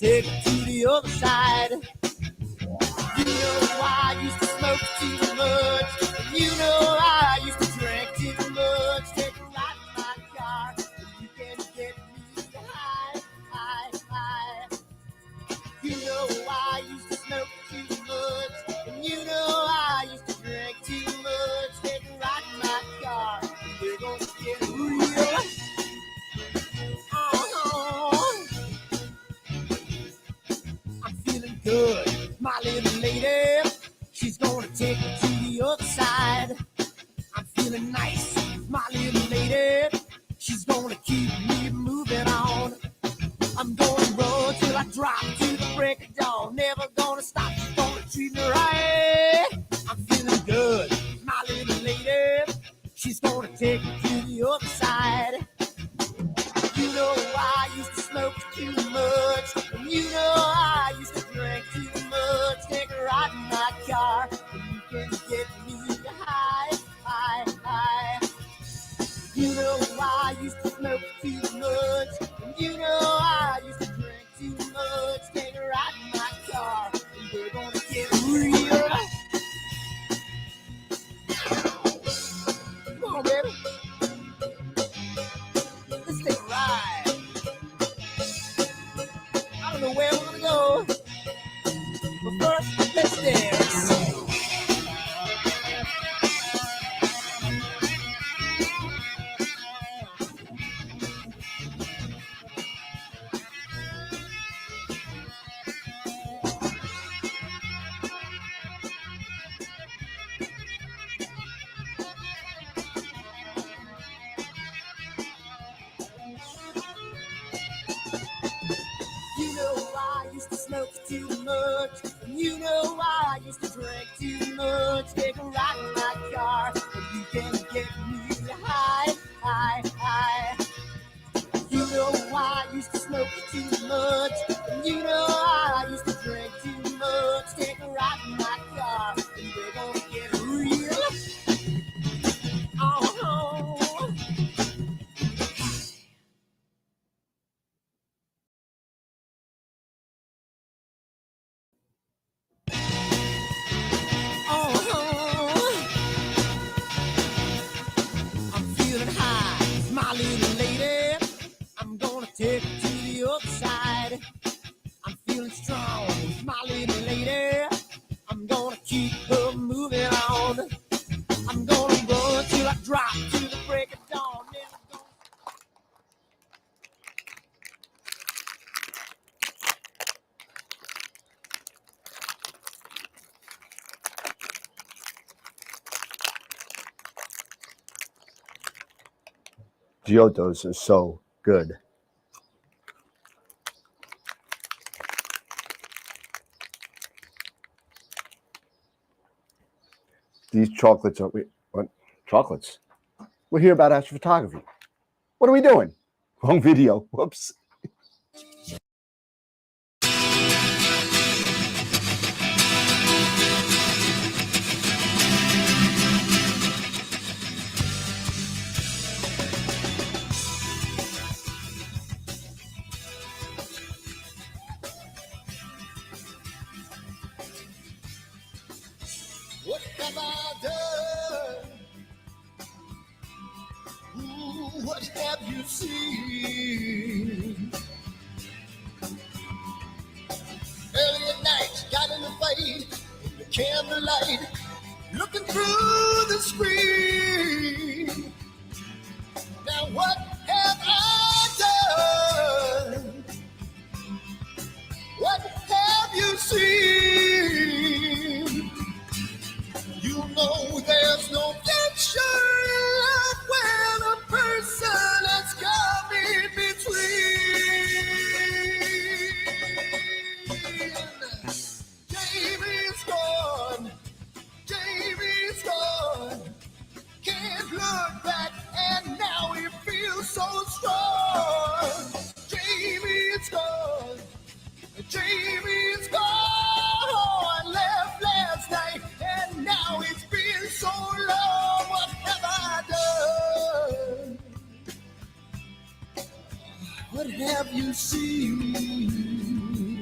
take it to the other side. You know I used to smoke too much. And you know I used to drink too much. Take a ride in my car, and you can get me high, high, high. You know I used to smoke too much. And you know I used to drink too much. Take a ride in my car, and we're gonna get real. I'm feeling good, my little lady. She's gonna take me to the other side. I'm feeling nice, my little lady. She's gonna keep me moving on. I'm gonna run till I drop to the break of dawn. Never gonna stop, she's gonna treat me right. I'm feeling good, my little lady. She's gonna take me to the other side. You know I used to smoke too much, and you know I used to drink too much. Take a ride in my car, and you can get me high, high, high. You know I used to smoke too much, and you know I used to drink too much. Take a ride in my car, and we're gonna get real. Come on, baby. Let's take a ride. I don't know where we're gonna go, but first, let's dance. You know I used to smoke too much, and you know I used to drink too much. Take a ride in my car, and you can get me high, high, high. You know I used to smoke too much, and you know I used to drink too much. Take a ride in my car, and we're gonna get real. Oh, oh, I'm feeling high, my little lady. I'm gonna take it to the other side. I'm feeling strong, my little lady. I'm gonna keep her moving on. I'm gonna run till I drop to the break of dawn. Never gonna... Giotto's is so good. These chocolates are what? Chocolates. We're here about astrophotography. What are we doing? Wrong video. Whoops. What have I done? Ooh, what have you seen? Early at night, got in the fight, in the candlelight, looking through the screen. Now what have I done? What have you seen? You know there's no picture love when a person has come in between. Jamie's gone, Jamie's gone. Can't look back and now he feels so strong. Jamie's gone, Jamie's gone. Left last night and now it's been so long. What have I done? What have you seen?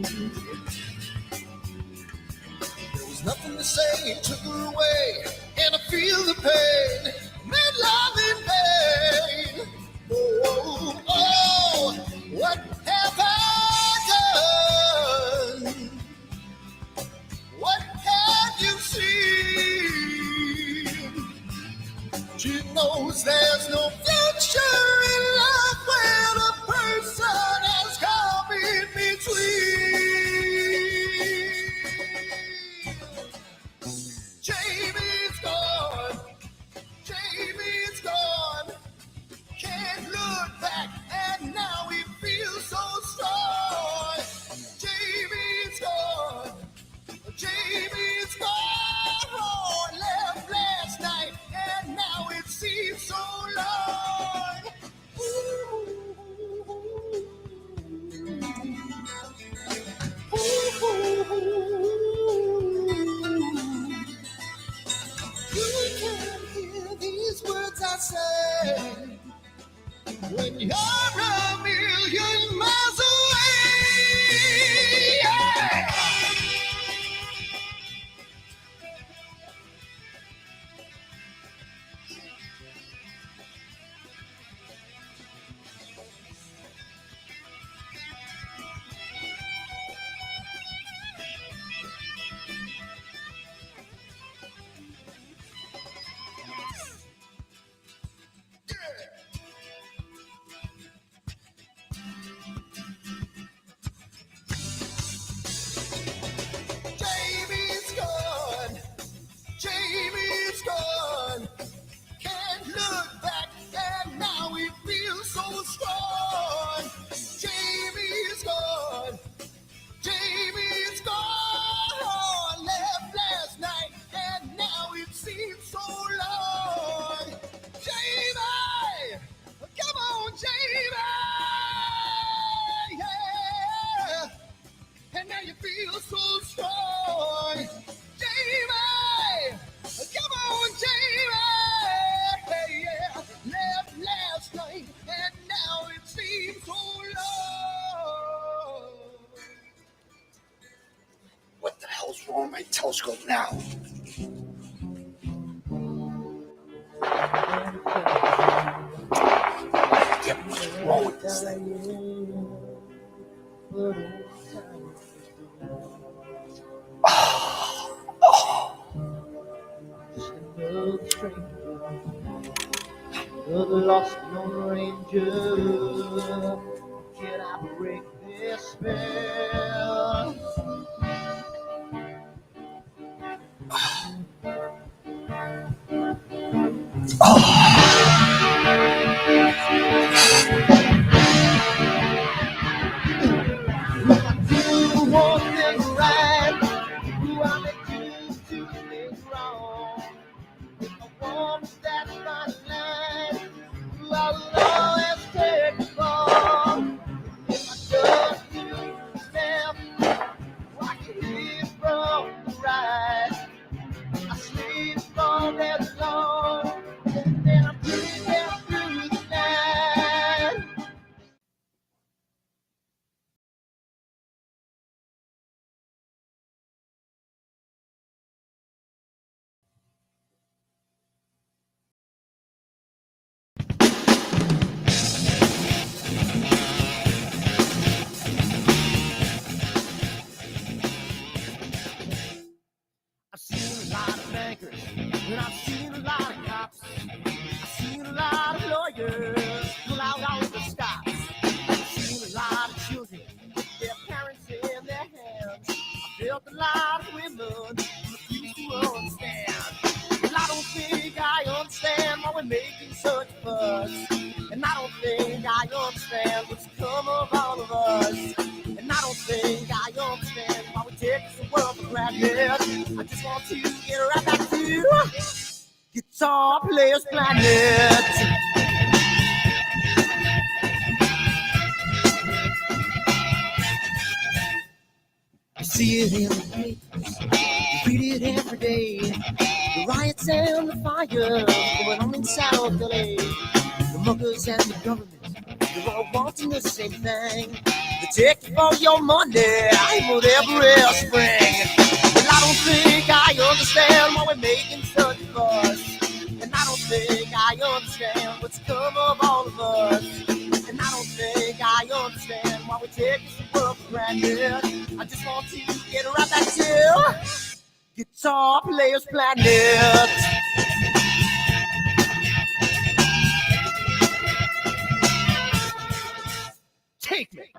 He took her away, and I feel the pain. Made love in vain. Oh, oh, what have I done? What have you seen? She knows there's no future in life when a person has come in between. Jamie's gone. Jamie's gone. Can't look back, and now he feels so strong. Jamie's gone. Jamie's gone. Left last night, and now it seems so long. Ooh. Ooh. You can hear these words I say when you're a million miles away. Yeah. Jamie's gone. Jamie's gone. Can't look back, and now he feels so strong. Jamie's gone. Jamie's gone. Left last night, and now it seems so long. Jamie! Come on, Jamie! Yeah! And now you feel so strong. Jamie! Come on, Jamie! Yeah! Left last night, and now it seems so long. What the hell's wrong with my telescope now? Yeah, what's wrong with this thing? The lost Lone Ranger, can I break this spell? Do one thing right, do I make you do things wrong? If I want that fine line, I will always take the ball. If I just do left, I can live from the right. I sleep all day long, and then I'm pretty down through the night. I've seen a lot of bankers, and I've seen a lot of cops. I've seen a lot of lawyers pull out all the stops. I've seen a lot of children with their parents in their hands. I felt a lot of women refuse to understand. Well, I don't think I understand why we're making such a fuss. And I don't think I understand what's come of all of us. And I don't think I understand why we take the world for granted. I just want to get right back to Guitar Players Planet. You see it in the papers, you read it every day. The riots and the fires going on in South LA. The muggers and the government, they're all wanting the same thing. They take you for your money with every spring. And I don't think I understand why we're making such a fuss. And I don't think I understand what's come of all of us. And I don't think I understand why we take this world for granted. I just want to get right back to Guitar Players Planet. Take me.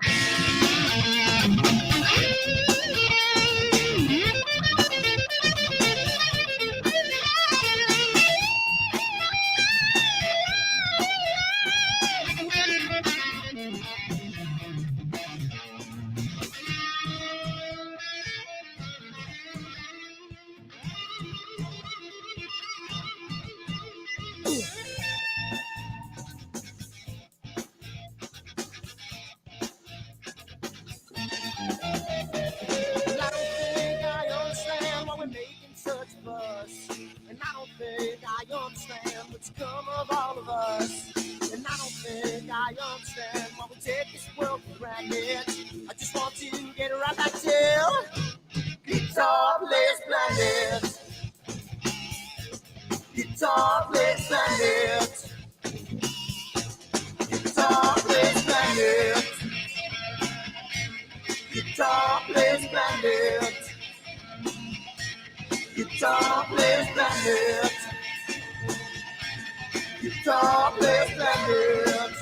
Come of all of us, and I don't think I understand why we take this world for granted. I just want to get right back to Guitar Players Planet. Guitar Players Planet. Guitar Players Planet. Guitar Players Planet. Guitar Players Planet. Guitar Players Planet.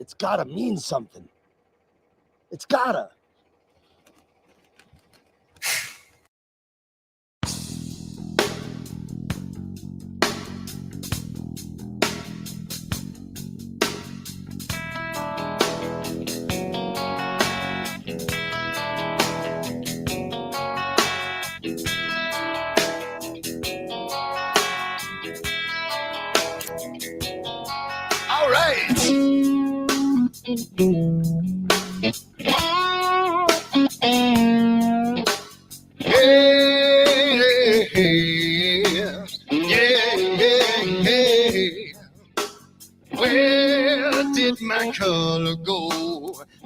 It's gotta mean something. It's gotta. All right. Where did my color go?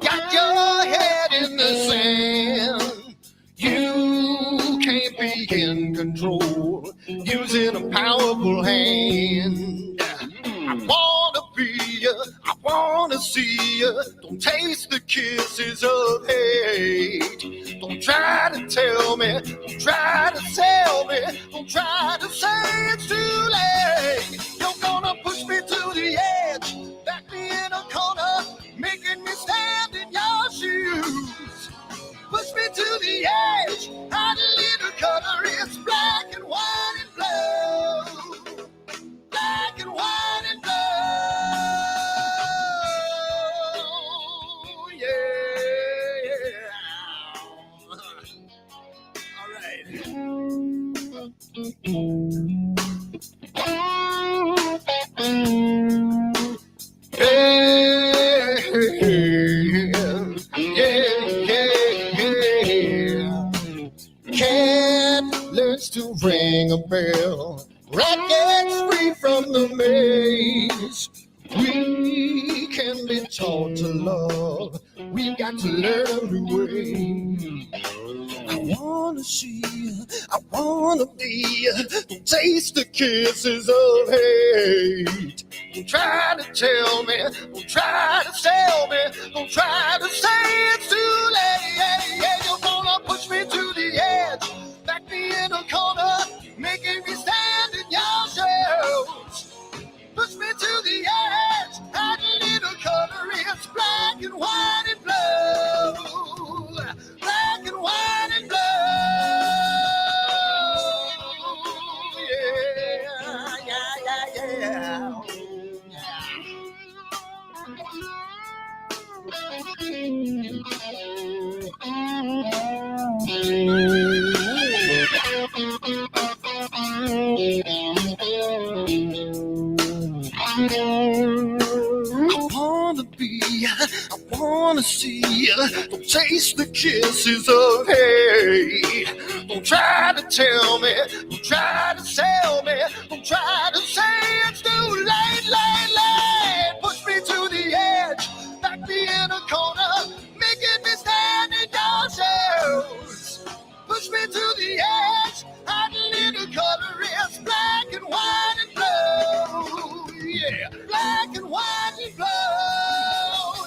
Got your head in the sand. You can't be in control, using a powerful hand. I wanna be you, I wanna see you. Don't taste the kisses of hate. Don't try to tell me, don't try to sell me, don't try to say it's too late. You're gonna push me to the edge, back me in a corner, making me stand in your shoes. Push me to the edge, hide a little color, it's black and white and blue. Black and white and blue, yeah. All right. Cat learns to ring a bell. Rat gets free from the maze. We can be taught to love. We've got to learn the way. I wanna see you, I wanna be you. Don't taste the kisses of hate. Don't try to tell me, don't try to sell me, don't try to say it's too late. You're gonna push me to the edge, back me in a corner, making me stand in your shoes. Push me to the edge, add a little color, it's black and white and blue. Black and white and blue. Yeah. Don't taste the kisses of hate. Don't try to tell me, don't try to sell me, don't try to say it's too late, late. Push me to the edge, back me in a corner, making me stand in your shoes. Push me to the edge, hide a little color, it's black and white and blue. Yeah, black and white and blue.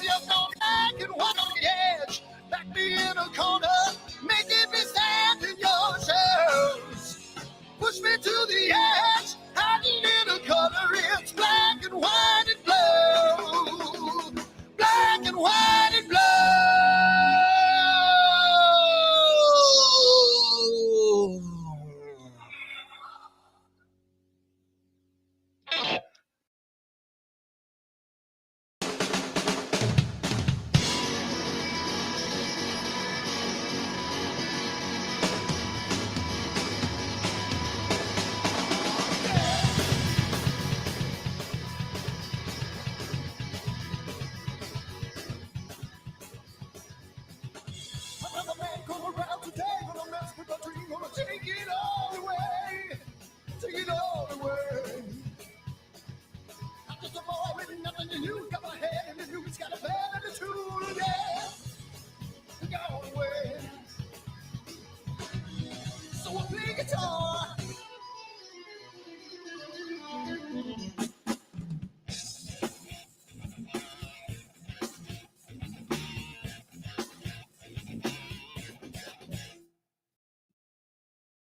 You know, black and white on the edge, back me in a corner, making me stand in your shoes. Push me to the edge, hide a little color, it's black and white and blue. Black and white and blue. Another man come around today, gonna mess with my dream, gonna take it all away, take it all away. I'm just a boy with nothing to lose, got my head in the news, got a bad attitude, yeah, go away. So I play guitar.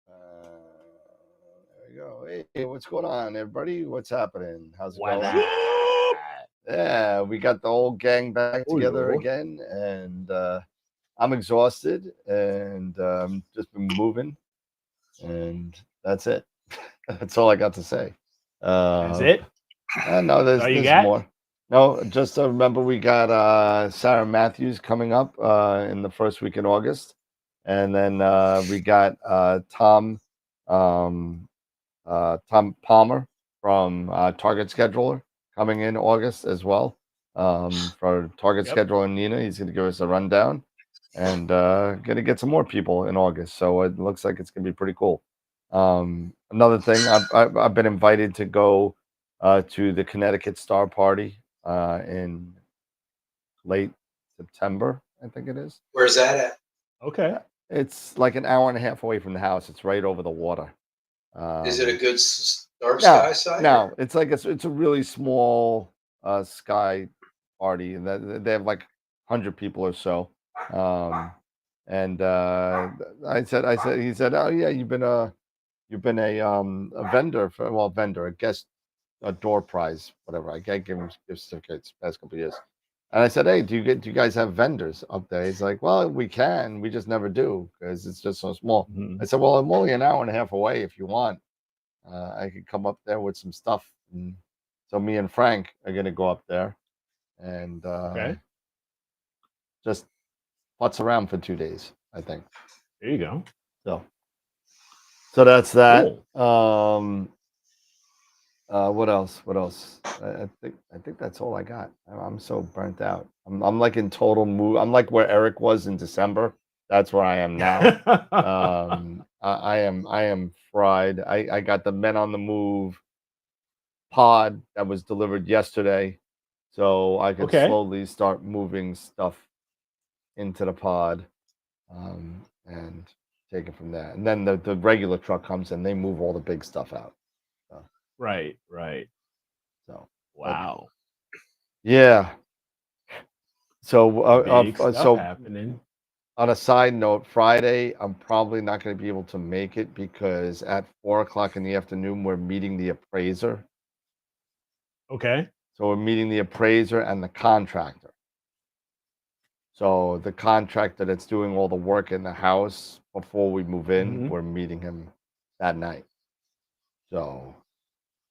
There we go. Hey, what's going on, everybody? What's happening? How's it What's going? up? Yeah, we got the whole gang back together Hello. again, and I'm exhausted, and just been moving, and that's it. That's all I got to say. That's it? No, That's all you there's got? more. No, just remember we got Sarah Matthews coming up in the first week in August, and then we got Tom Palmer from Target Scheduler coming in August as well for Target Yep. Scheduler and Nina. He's going to give us a rundown, and going to get some more people in August. So it looks like it's going to be pretty cool. Another thing, I've been invited to go to the Connecticut Star Party in late September, I think it is. Where's that at? Okay. It's like an hour and a half away from the house. It's right over the water. Is it a good dark No, sky side? no, it's like it's a really small sky party, and they have like 100 people or so. And he said, oh yeah, you've been a vendor for vendor, a guest, a door prize, whatever. I can't give him gift certificates past couple of years. And I said, hey, do you guys have vendors up there? He's like, well, we can, we just never do because it's just so small. Mhm. I said, well, I'm only an hour and a half away. If you want, I could come up there with some stuff. And so me and Frank are gonna go up there and Okay. just putz around for 2 days, I think. There you go. So that's that. Cool. What else? I think that's all I got. I'm so burnt out. I'm like in total mood. I'm like where Eric was in December. That's where I am now. I am fried. I got the Men on the Move pod that was delivered yesterday, so I could Okay. slowly start moving stuff into the pod, and take it from there. And then the regular truck comes and they move all the big stuff out. Right. So Wow. yeah. So Big stuff so happening. on a side note, Friday I'm probably not going to be able to make it because at 4:00 in the afternoon we're meeting the appraiser. Okay. So we're meeting the appraiser and the contractor. So the contractor that's doing all the work in the house before we move in, Mhm. we're meeting him that night. So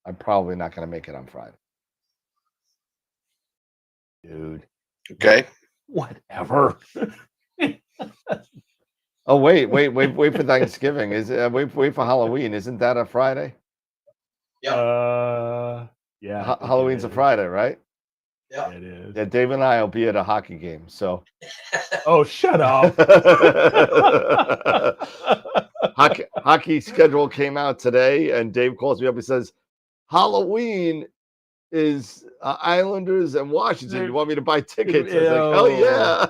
I'm probably not going to make it on Friday. Dude. Okay. Whatever. Oh wait for Thanksgiving. Is wait for Halloween? Isn't that a Friday? Yeah. I think it Halloween's a is. Friday, right? Yeah. It is. Yeah, Dave and I will be at a hockey game. So Oh, shut up. hockey schedule came out today, and Dave calls me up and says, Halloween is Islanders and Washington. You want me to buy tickets? I was like, hell yeah.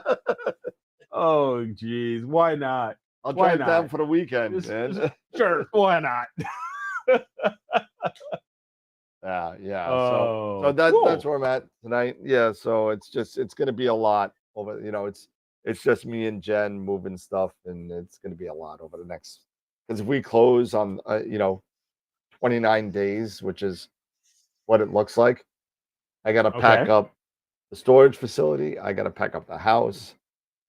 Oh, geez. Why not? I'll Why drive down not? for the weekend, man. Sure. Why not? Yeah. Oh, So that's cool. where I'm at tonight. Yeah. So it's going to be a lot over. It's just me and Jen moving stuff, and it's going to be a lot over the next. Because if we close on 29 days, which is what it looks like, I got to pack Okay. up the storage facility. I got to pack up the house,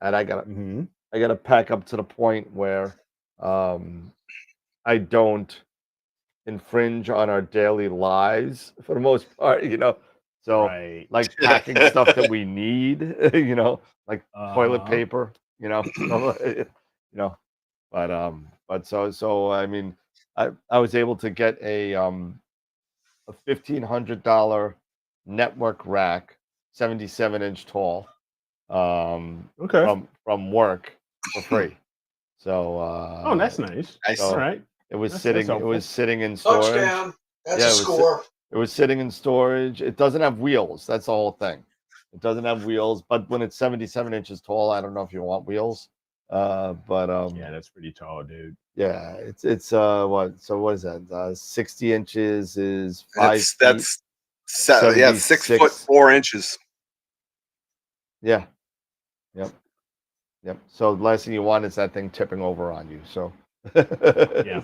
and I got to pack up to the point where I don't infringe on our daily lives for the most part, So Right. like packing stuff that we need, like toilet paper, but I mean, I was able to get a $1,500 network rack, 77-inch tall, Okay. from work for free. So Oh, that's nice. so All right. it was That's sitting. It helpful. was sitting in storage. Touchdown. That's Yeah, a score. It was sitting in storage. It doesn't have wheels. That's the whole thing. It doesn't have wheels. But when it's 77 inches tall, I don't know if you want wheels. But Yeah, that's pretty tall, dude. yeah, it's what? So what is that? 60 inches is 5 feet. That's 6 foot 4 inches. Yeah. Yep. So the last thing you want is that thing tipping over on you. So Yeah.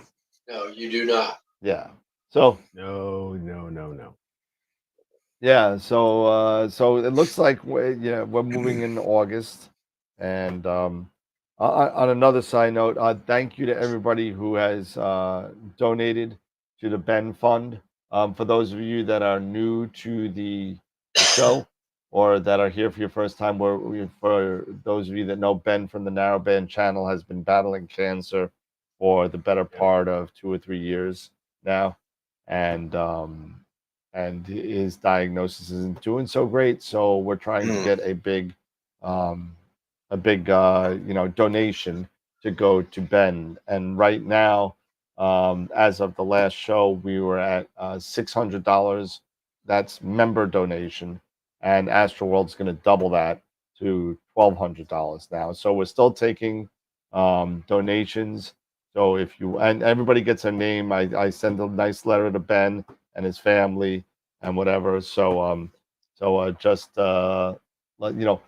No, you do not. yeah. So No. yeah, so it looks like we're moving in August, and on another side note, thank you to everybody who has donated to the Ben Fund. For those of you that are new to the show or that are here for your first time, for those of you that know, Ben from the Narrowband channel has been battling cancer for the better part of 2 or 3 years now, and his diagnosis isn't doing so great. So we're trying to get a big donation to go to Ben. And right now, as of the last show, we were at $600. That's member donation, and AstroWorld's going to double that to $1,200 now. So we're still taking donations. So if you and everybody gets a name, I send a nice letter to Ben and his family and whatever. So just let you know,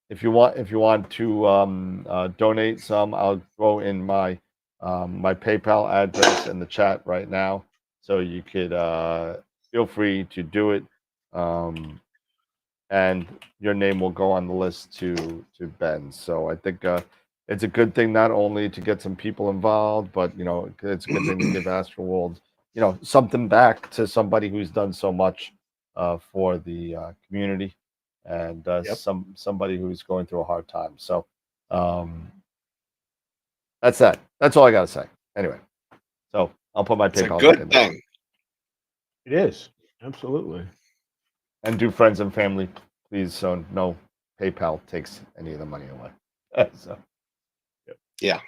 if you want to donate some, I'll throw in my my PayPal address in the chat right now, so you could feel free to do it, and your name will go on the list to Ben. So I think it's a good thing not only to get some people involved, but it's a good thing to give AstroWorld something back to somebody who's done so much for the community, and somebody who's going through a hard time. So that's that. That's all I gotta say. Anyway, so I'll put my It's a PayPal good link in there. thing. It is. Absolutely. And do friends and family, please, so no PayPal takes any of the money away. So Yeah.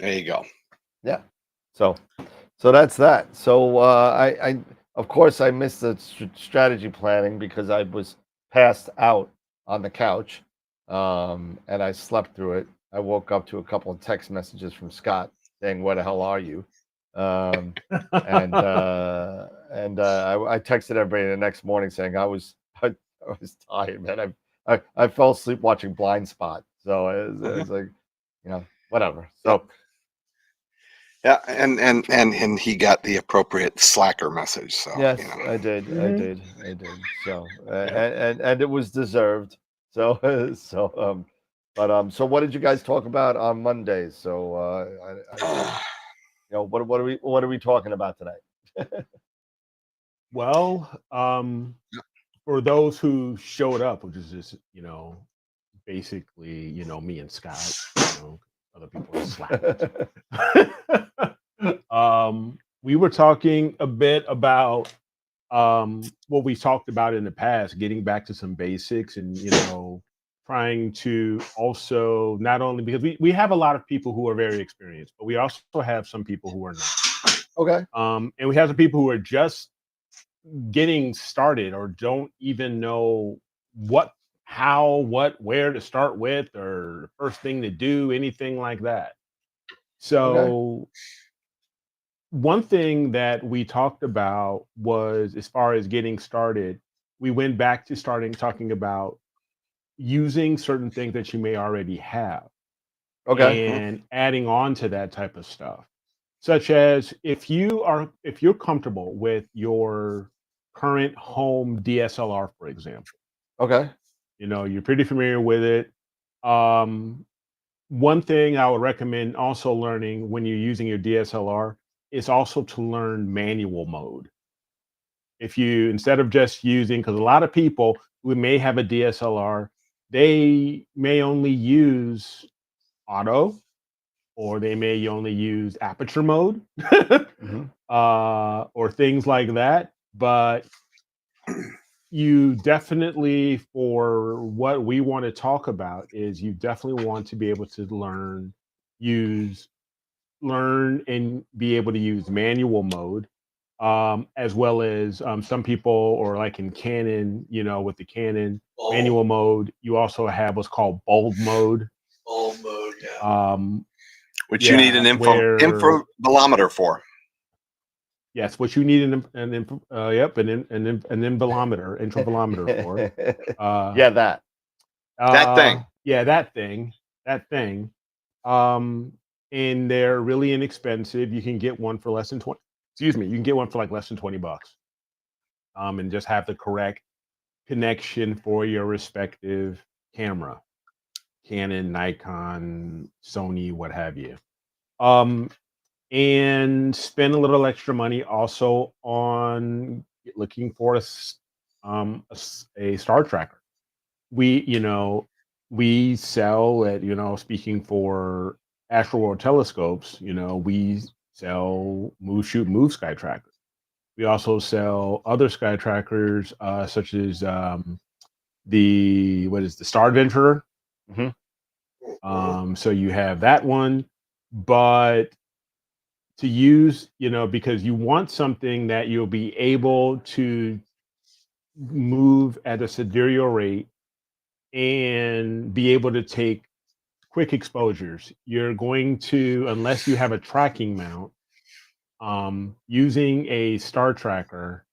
There you go. yeah. So that's that. So I of course I missed the strategy planning because I was passed out on the couch, and I slept through it. I woke up to a couple of text messages from Scott saying, "Where the hell are you?" And I texted everybody the next morning saying I was tired, man. I fell asleep watching Blind Spot, so it was like, whatever. So Yeah, and he got the appropriate slacker message. So yes, I did. So and it was deserved. So so what did you guys talk about on Monday? So what are we talking about tonight? Well, for those who showed up, which is just basically me and Scott, other people are slack. We were talking a bit about what we talked about in the past, getting back to some basics, and trying to also, not only because we have a lot of people who are very experienced, but we also have some people who are not. Okay. And we have some people who are just getting started or don't even know what, how, what, where to start with, or first thing to do, anything like that. So one thing that we talked about was, as far as getting started, we went back to starting talking about using certain things that you may already have Okay. and adding on to that type of stuff. Such as, if you're comfortable with your current home DSLR, for example, Okay. you're pretty familiar with it. One thing I would recommend also learning when you're using your DSLR is also to learn manual mode. If you, instead of just using, because a lot of people who may have a DSLR, they may only use auto, or they may only use aperture mode, Mhm. or things like that. But you definitely, for what we want to talk about, is you definitely want to be able to learn and be able to use manual mode, as well as some people, or like in Canon, with the Canon manual mode, you also have what's called bulb mode. Bulb mode, yeah. Which you need an where infravolometer for. Yes, what you need an intravolometer for. Yeah, that. That thing. Yeah, that thing. And they're really inexpensive. You can get one for less than 20. Excuse me, you can get one for like less than $20. And just have the correct connection for your respective camera, Canon, Nikon, Sony, what have you. And spend a little extra money also on looking for a star tracker. We sell at, speaking for AstroWorld telescopes, we sell move sky trackers. We also sell other sky trackers, such as the Star Adventurer. Mhm. So you have that one, but to use, because you want something that you'll be able to move at a sidereal rate and be able to take quick exposures. You're going to, unless you have a tracking mount, using a star tracker,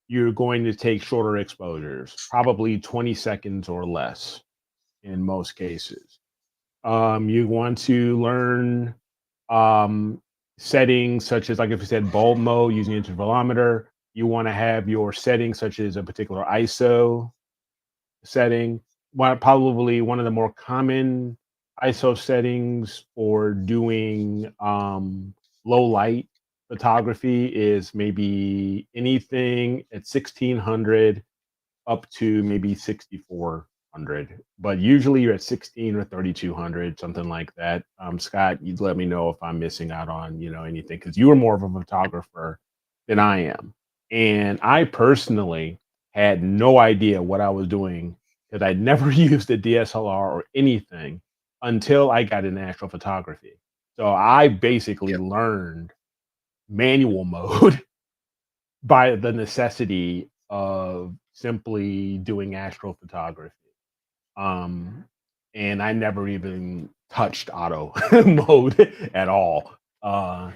you're going to take shorter exposures, probably 20 seconds or less in most cases. You want to learn settings such as, like if you said bulb mode using intervalometer, you want to have your settings such as a particular ISO setting. Probably one of the more common ISO settings for doing low light photography is maybe anything at 1600 up to maybe 6400, but usually you're at 16 or 3200, something like that. Scott, you'd let me know if I'm missing out on anything, because you are more of a photographer than I am, and I personally had no idea what I was doing, because I'd never used a DSLR or anything until I got into actual photography. So I basically learned manual mode by the necessity of simply doing astrophotography. And I never even touched auto mode at all. I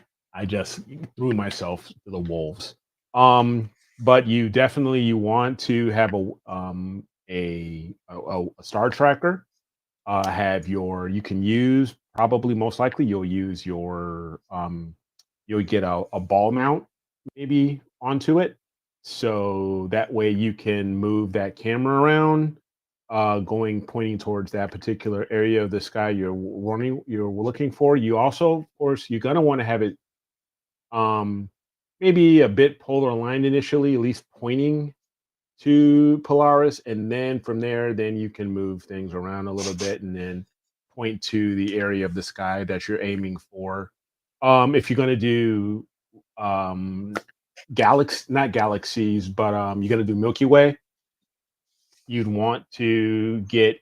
just threw myself to the wolves. But you want to have a star tracker. You can use, probably most likely you'll use you'll get a ball mount maybe onto it, so that way you can move that camera around, pointing towards that particular area of the sky you're looking for. You also, of course, you're going to want to have it maybe a bit polar aligned initially, at least pointing to Polaris, and then from there, then you can move things around a little bit and then point to the area of the sky that you're aiming for. If you're going to do not galaxies, but you're gonna do Milky Way, you'd want to get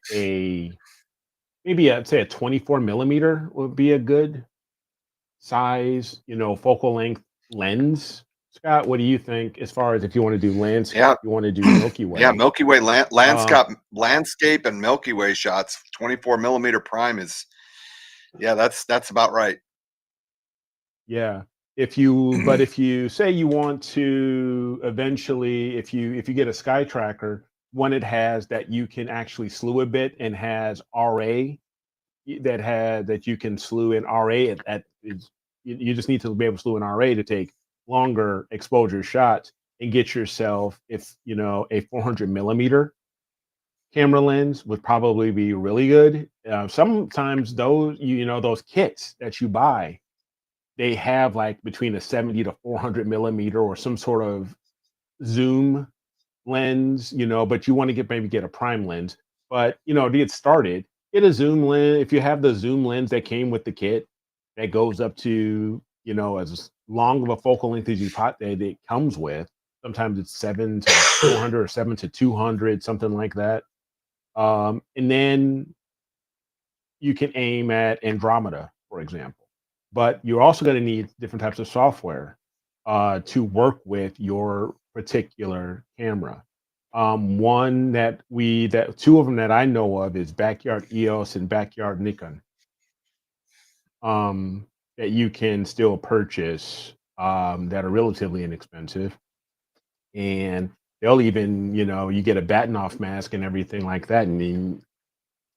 maybe I'd say a 24 millimeter would be a good size, focal length lens. Scott, what do you think as far as if you want to do landscape, Yeah. you want to do Milky Way? Yeah, Milky Way landscape and Milky Way shots. 24 millimeter prime is, yeah, that's about right. Yeah. If you say you want to eventually, if you get a sky tracker, one it has that you can actually slew a bit and has RA that you can slew in RA you just need to be able to slew in RA to take longer exposure shots and get yourself, if a 400 millimeter camera lens would probably be really good. Sometimes those kits that you buy, they have like between a 70 to 400 millimeter or some sort of zoom lens, but you want to get a prime lens. But to get started, get a zoom lens. If you have the zoom lens that came with the kit, that goes up to as long of a focal length as that it comes with. Sometimes it's 7 to 400 or 7 to 200, something like that. And then you can aim at Andromeda, for example. But you're also going to need different types of software to work with your particular camera. Two of them that I know of is Backyard EOS and Backyard Nikon. That you can still purchase that are relatively inexpensive, and they'll even you get a batten-off mask and everything like that, and then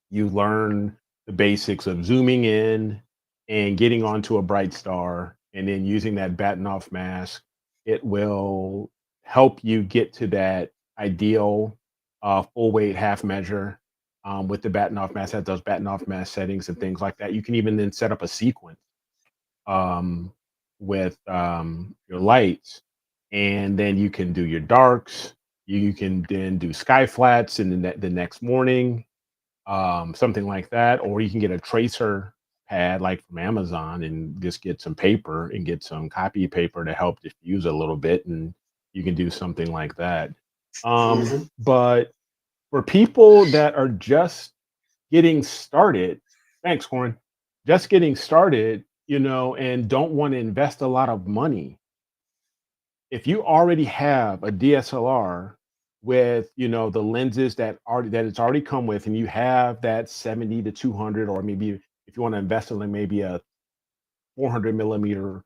you learn the basics of zooming in and getting onto a bright star, and then using that batten-off mask. It will help you get to that ideal full weight half measure with the batten-off mask. That does batten-off mask settings and things like that. You can even then set up a sequence with your lights, and then you can do your darks. You can then do sky flats in the next morning, something like that. Or you can get a tracer pad like from Amazon and just get some paper and get some copy paper to help diffuse a little bit, and you can do something like that. But for people that are just getting started, thanks, Corin, just getting started, and don't want to invest a lot of money, if you already have a DSLR with the lenses that it's already come with, and you have that 70 to 200, or maybe if you want to invest in maybe a 400 millimeter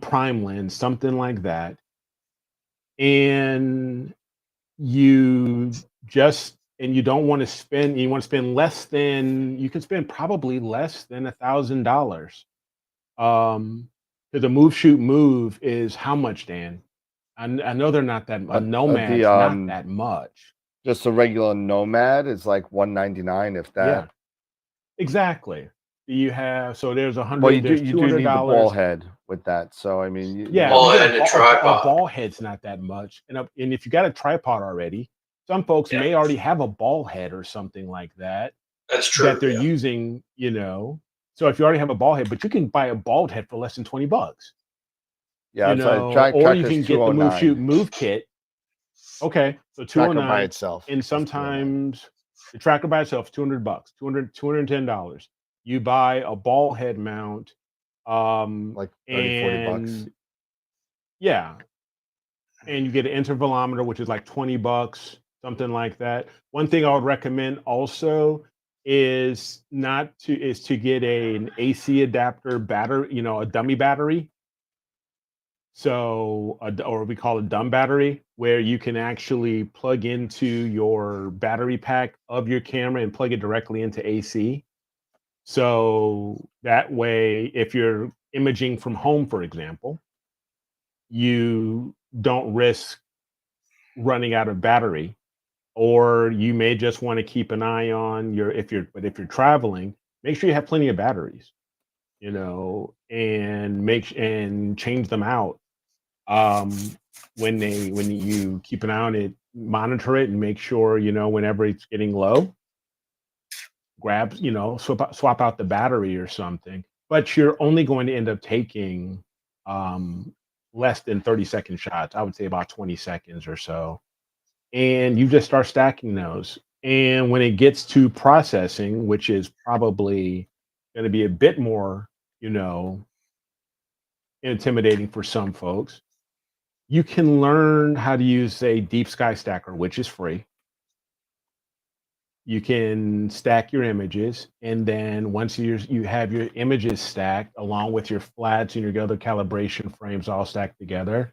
prime lens, something like that, and you don't want to spend, you want to spend less than, you can spend probably less than $1,000. Because a move shoot move is how much, Dan? I know they're not that much. Nomad's not that much. Just a regular Nomad is like $199, if that. Yeah, exactly. So there's $100. Well, you do $200 need the ball head with that. So I mean, Ball head and a tripod. A ball head's not that much, and if you got a tripod already, some folks may already have a ball head or something like that. That's true. That they're using, So if you already have a ball head, but you can buy a bald head for less than $20. Yeah, or you can get the Move Shoot Move kit. Okay, so $209 by itself, and sometimes the tracker by itself $200, $210. You buy a ball head mount, like 30, $40. Yeah, and you get an intervalometer, which is like $20, something like that. One thing I would recommend also is to get an AC adapter battery, a dummy battery. So, or we call it dumb battery, where you can actually plug into your battery pack of your camera and plug it directly into AC. So that way, if you're imaging from home, for example, you don't risk running out of battery. Or you may just want to keep an eye on if you're traveling, make sure you have plenty of batteries, and change them out when you keep an eye on it, monitor it, and make sure whenever it's getting low, grab swap out the battery or something. But you're only going to end up taking less than 30-second shots. I would say about 20 seconds or so. And you just start stacking those. And when it gets to processing, which is probably going to be a bit more, intimidating for some folks, you can learn how to use a deep sky stacker, which is free. You can stack your images, and then once you have your images stacked along with your flats and your other calibration frames all stacked together,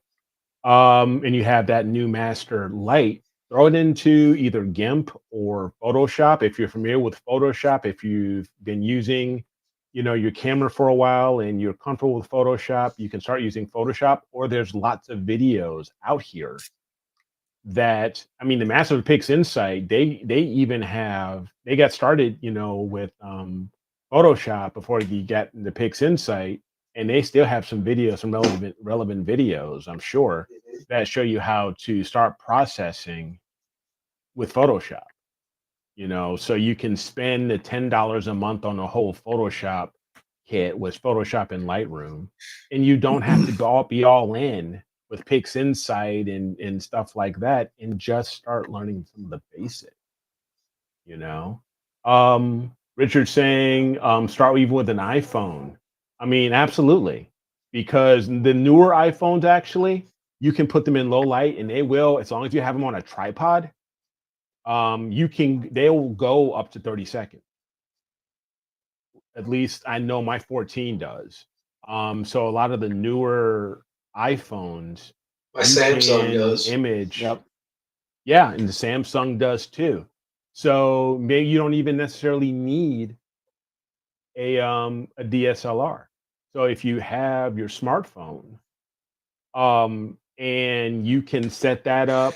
and you have that new master light, throw it into either GIMP or Photoshop. If you're familiar with Photoshop, if you've been using, your camera for a while and you're comfortable with Photoshop, you can start using Photoshop. Or there's lots of videos out here that, I mean, the Massive Pix Insight, they got started, with Photoshop before you got the Pix Insight, and they still have some videos, some relevant videos, I'm sure, that show you how to start processing with Photoshop. So you can spend the $10 a month on a whole Photoshop kit with Photoshop and Lightroom, and you don't have to be all in with Pix Insight and stuff like that, and just start learning some of the basics. Richard saying, start even with an iPhone. I mean, absolutely, because the newer iPhones, actually, you can put them in low light, and they will, as long as you have them on a tripod, they will go up to 30 seconds. At least I know my 14 does. So a lot of the newer iPhones, My Samsung does. image. Yep. Yeah, and the Samsung does too. So maybe you don't even necessarily need a DSLR. So if you have your smartphone, and you can set that up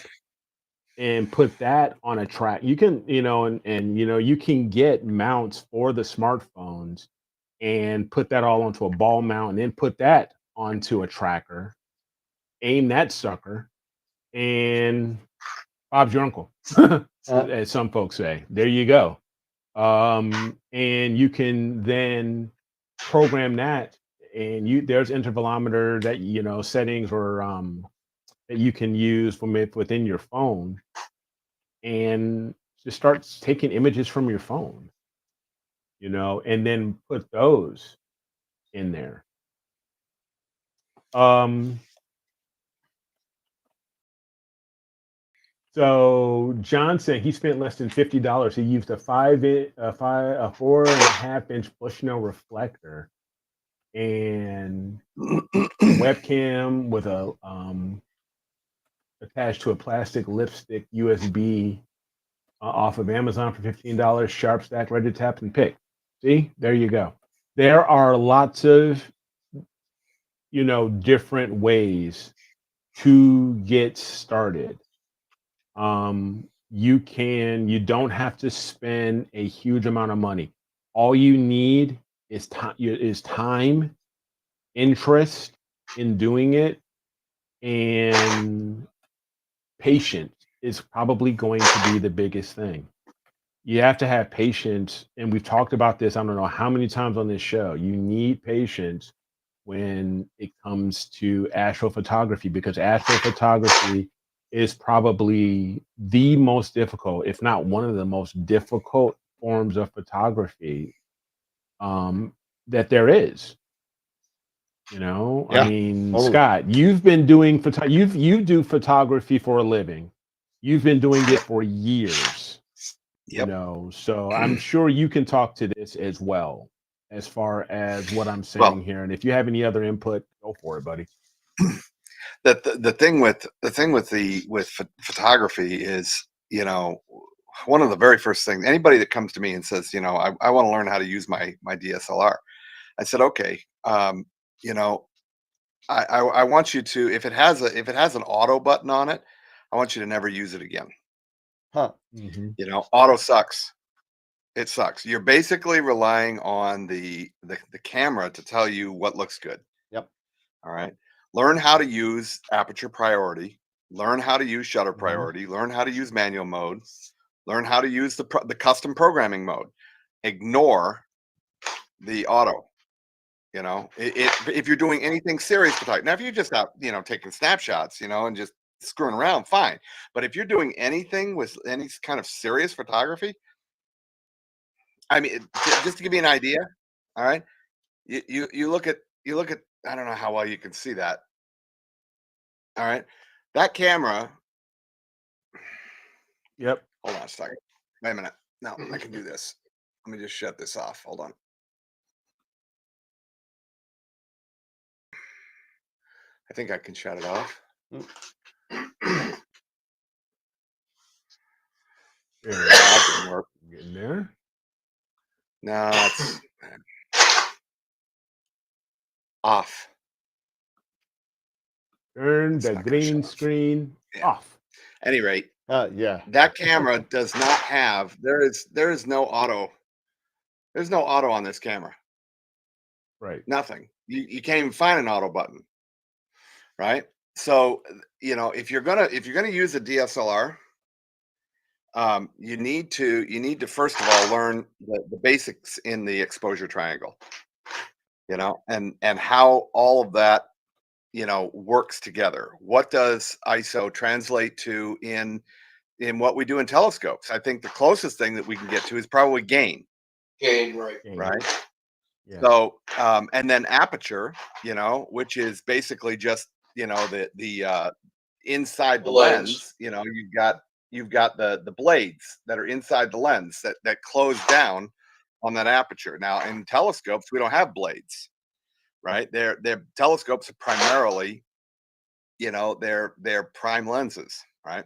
and put that on a track, you can, you can get mounts for the smartphones and put that all onto a ball mount, and then put that onto a tracker, aim that sucker, and Bob's your uncle, as some folks say. There you go. And you can then program that, and there's intervalometer that, settings, or that you can use within your phone, and just start taking images from your phone, and then put those in there. So John said he spent less than $50. He used a 4.5-inch Bushnell reflector and webcam with a attached to a plastic lipstick USB off of Amazon for $15. Sharp stack, ready to tap and pick. See, there you go. There are lots of different ways to get started. You don't have to spend a huge amount of money. All you need is time, interest in doing it, and patience is probably going to be the biggest thing. You have to have patience, and we've talked about this, I don't know how many times on this show. You need patience when it comes to astrophotography, because astrophotography is probably the most difficult, if not one of the most difficult forms of photography that there is. Yeah, I mean, totally. Scott, you've been doing you do photography for a living. You've been doing it for years. Yep. So I'm sure you can talk to this as well, as far as what I'm saying here. And if you have any other input, go for it, buddy. The thing with photography is, one of the very first things, anybody that comes to me and says, I want to learn how to use my DSLR, I said, okay, I want you to, if it has an auto button on it, I want you to never use it again. Huh. Auto sucks. It sucks. You're basically relying on the camera to tell you what looks good. Yep. All right. Learn how to use aperture priority. Learn how to use shutter priority. Learn how to use manual mode. Learn how to use the custom programming mode. Ignore the auto. You know, if you're doing anything serious photography. Now, if you're just out, taking snapshots, and just screwing around, fine. But if you're doing anything with any kind of serious photography, I mean, just to give you an idea, all right, you look at I don't know how well you can see that. All right, that camera. Yep. Hold on a second. Wait a minute. No, I can do this. Let me just shut this off. Hold on. I think I can shut it off. That didn't work. Getting there. No, it's off. Turn It's the not gonna shut green off. screen Yeah. off. Any rate, Yeah. that camera does not have. There is no auto. There's no auto on this camera. Right. Nothing. You can't even find an auto button. Right. So if you're gonna use a DSLR, you need to first of all learn the basics in the exposure triangle. And how all of that works together. What does ISO translate to in what we do in telescopes? I think the closest thing that we can get to is probably gain. Gain, right. Right. Yeah. So and then aperture, which is basically just the inside the lens. You've got the blades that are inside the lens that close down on that aperture. Now in telescopes we don't have blades, right? Their telescopes are primarily, they're prime lenses, right?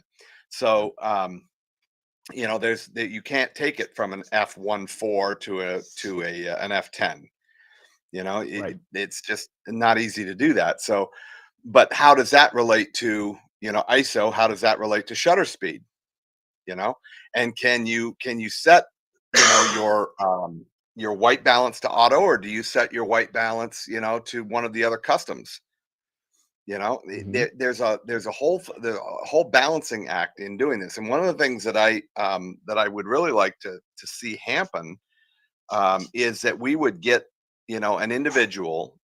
So there's that you can't take it from an f1.4 to an f10. Right. It's just not easy to do that. So, but how does that relate to ISO? How does that relate to shutter speed? And can you set your white balance to auto, or do you set your white balance to one of the other customs? There's a whole balancing act in doing this. And one of the things that I would really like to see happen is that we would get an individual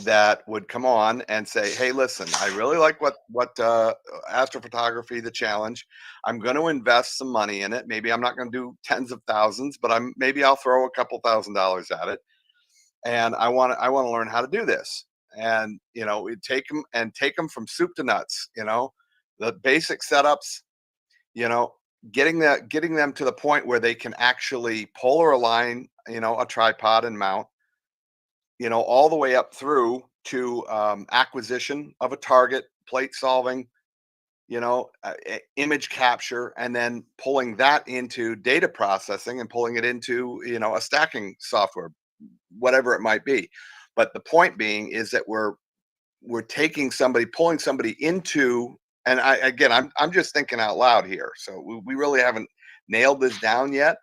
that would come on and say, hey, listen, I really like what astrophotography, the challenge. I'm going to invest some money in it. Maybe I'm not going to do tens of thousands, but maybe I'll throw a couple $1,000s at it. And I want to learn how to do this. And we take them from soup to nuts, the basic setups, getting them to the point where they can actually polar align, a tripod and mount, all the way up through to acquisition of a target, plate solving, image capture, and then pulling that into data processing and pulling it into, a stacking software, whatever it might be. But the point being is that we're pulling somebody into, and I'm just thinking out loud here. So we really haven't nailed this down yet,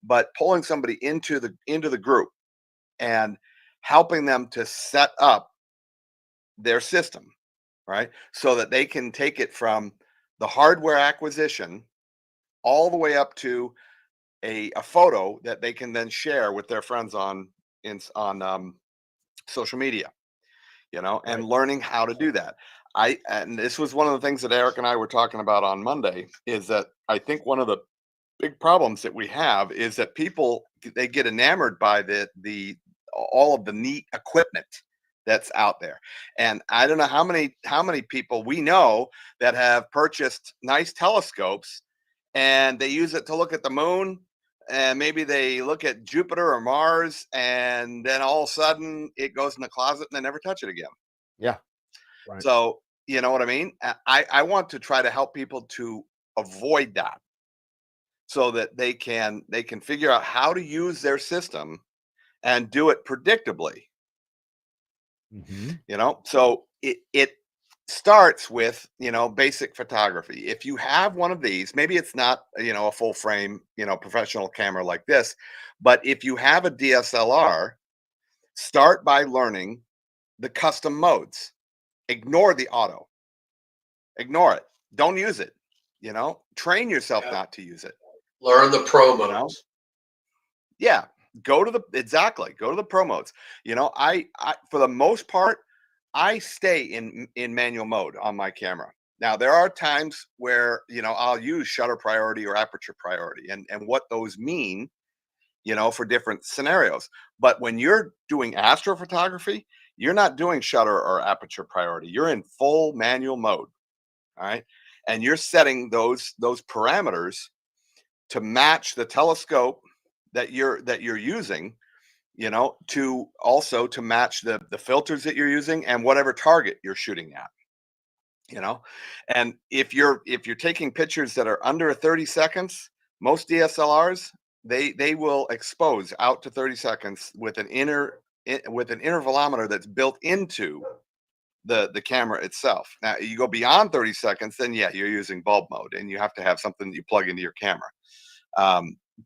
but pulling somebody into the group and helping them to set up their system, right? So that they can take it from the hardware acquisition all the way up to a photo that they can then share with their friends on social media, and learning how to do that. And this was one of the things that Eric and I were talking about on Monday, is that I think one of the big problems that we have is that people, they get enamored by the all of the neat equipment that's out there. And I don't know how many people we know that have purchased nice telescopes and they use it to look at the moon, and maybe they look at Jupiter or Mars, and then all of a sudden it goes in the closet and they never touch it again. Yeah. Right. So, you know what I mean? I want to try to help people to avoid that, so that they can figure out how to use their system and do it predictably. So it starts with basic photography. If you have one of these, maybe it's not a full frame professional camera like this, but if you have a DSLR, start by learning the custom modes. Ignore the auto. Ignore it. Don't use it. Train yourself not to use it. Learn the pro modes. Yeah. go to the pro modes. You know, I for the most part, I stay in manual mode on my camera. Now there are times where, you know, I'll use shutter priority or aperture priority, and what those mean, you know, for different scenarios. But when you're doing astrophotography, you're not doing shutter or aperture priority. You're in full manual mode. All right. And you're setting those parameters to match the telescope that you're using, you know, to also to match the filters that you're using and whatever target you're shooting at, you know. And if you're taking pictures that are under 30 seconds, most DSLRs, they will expose out to 30 seconds with an intervalometer that's built into the camera itself. Now you go beyond 30 seconds, then yeah, you're using bulb mode and you have to have something that you plug into your camera.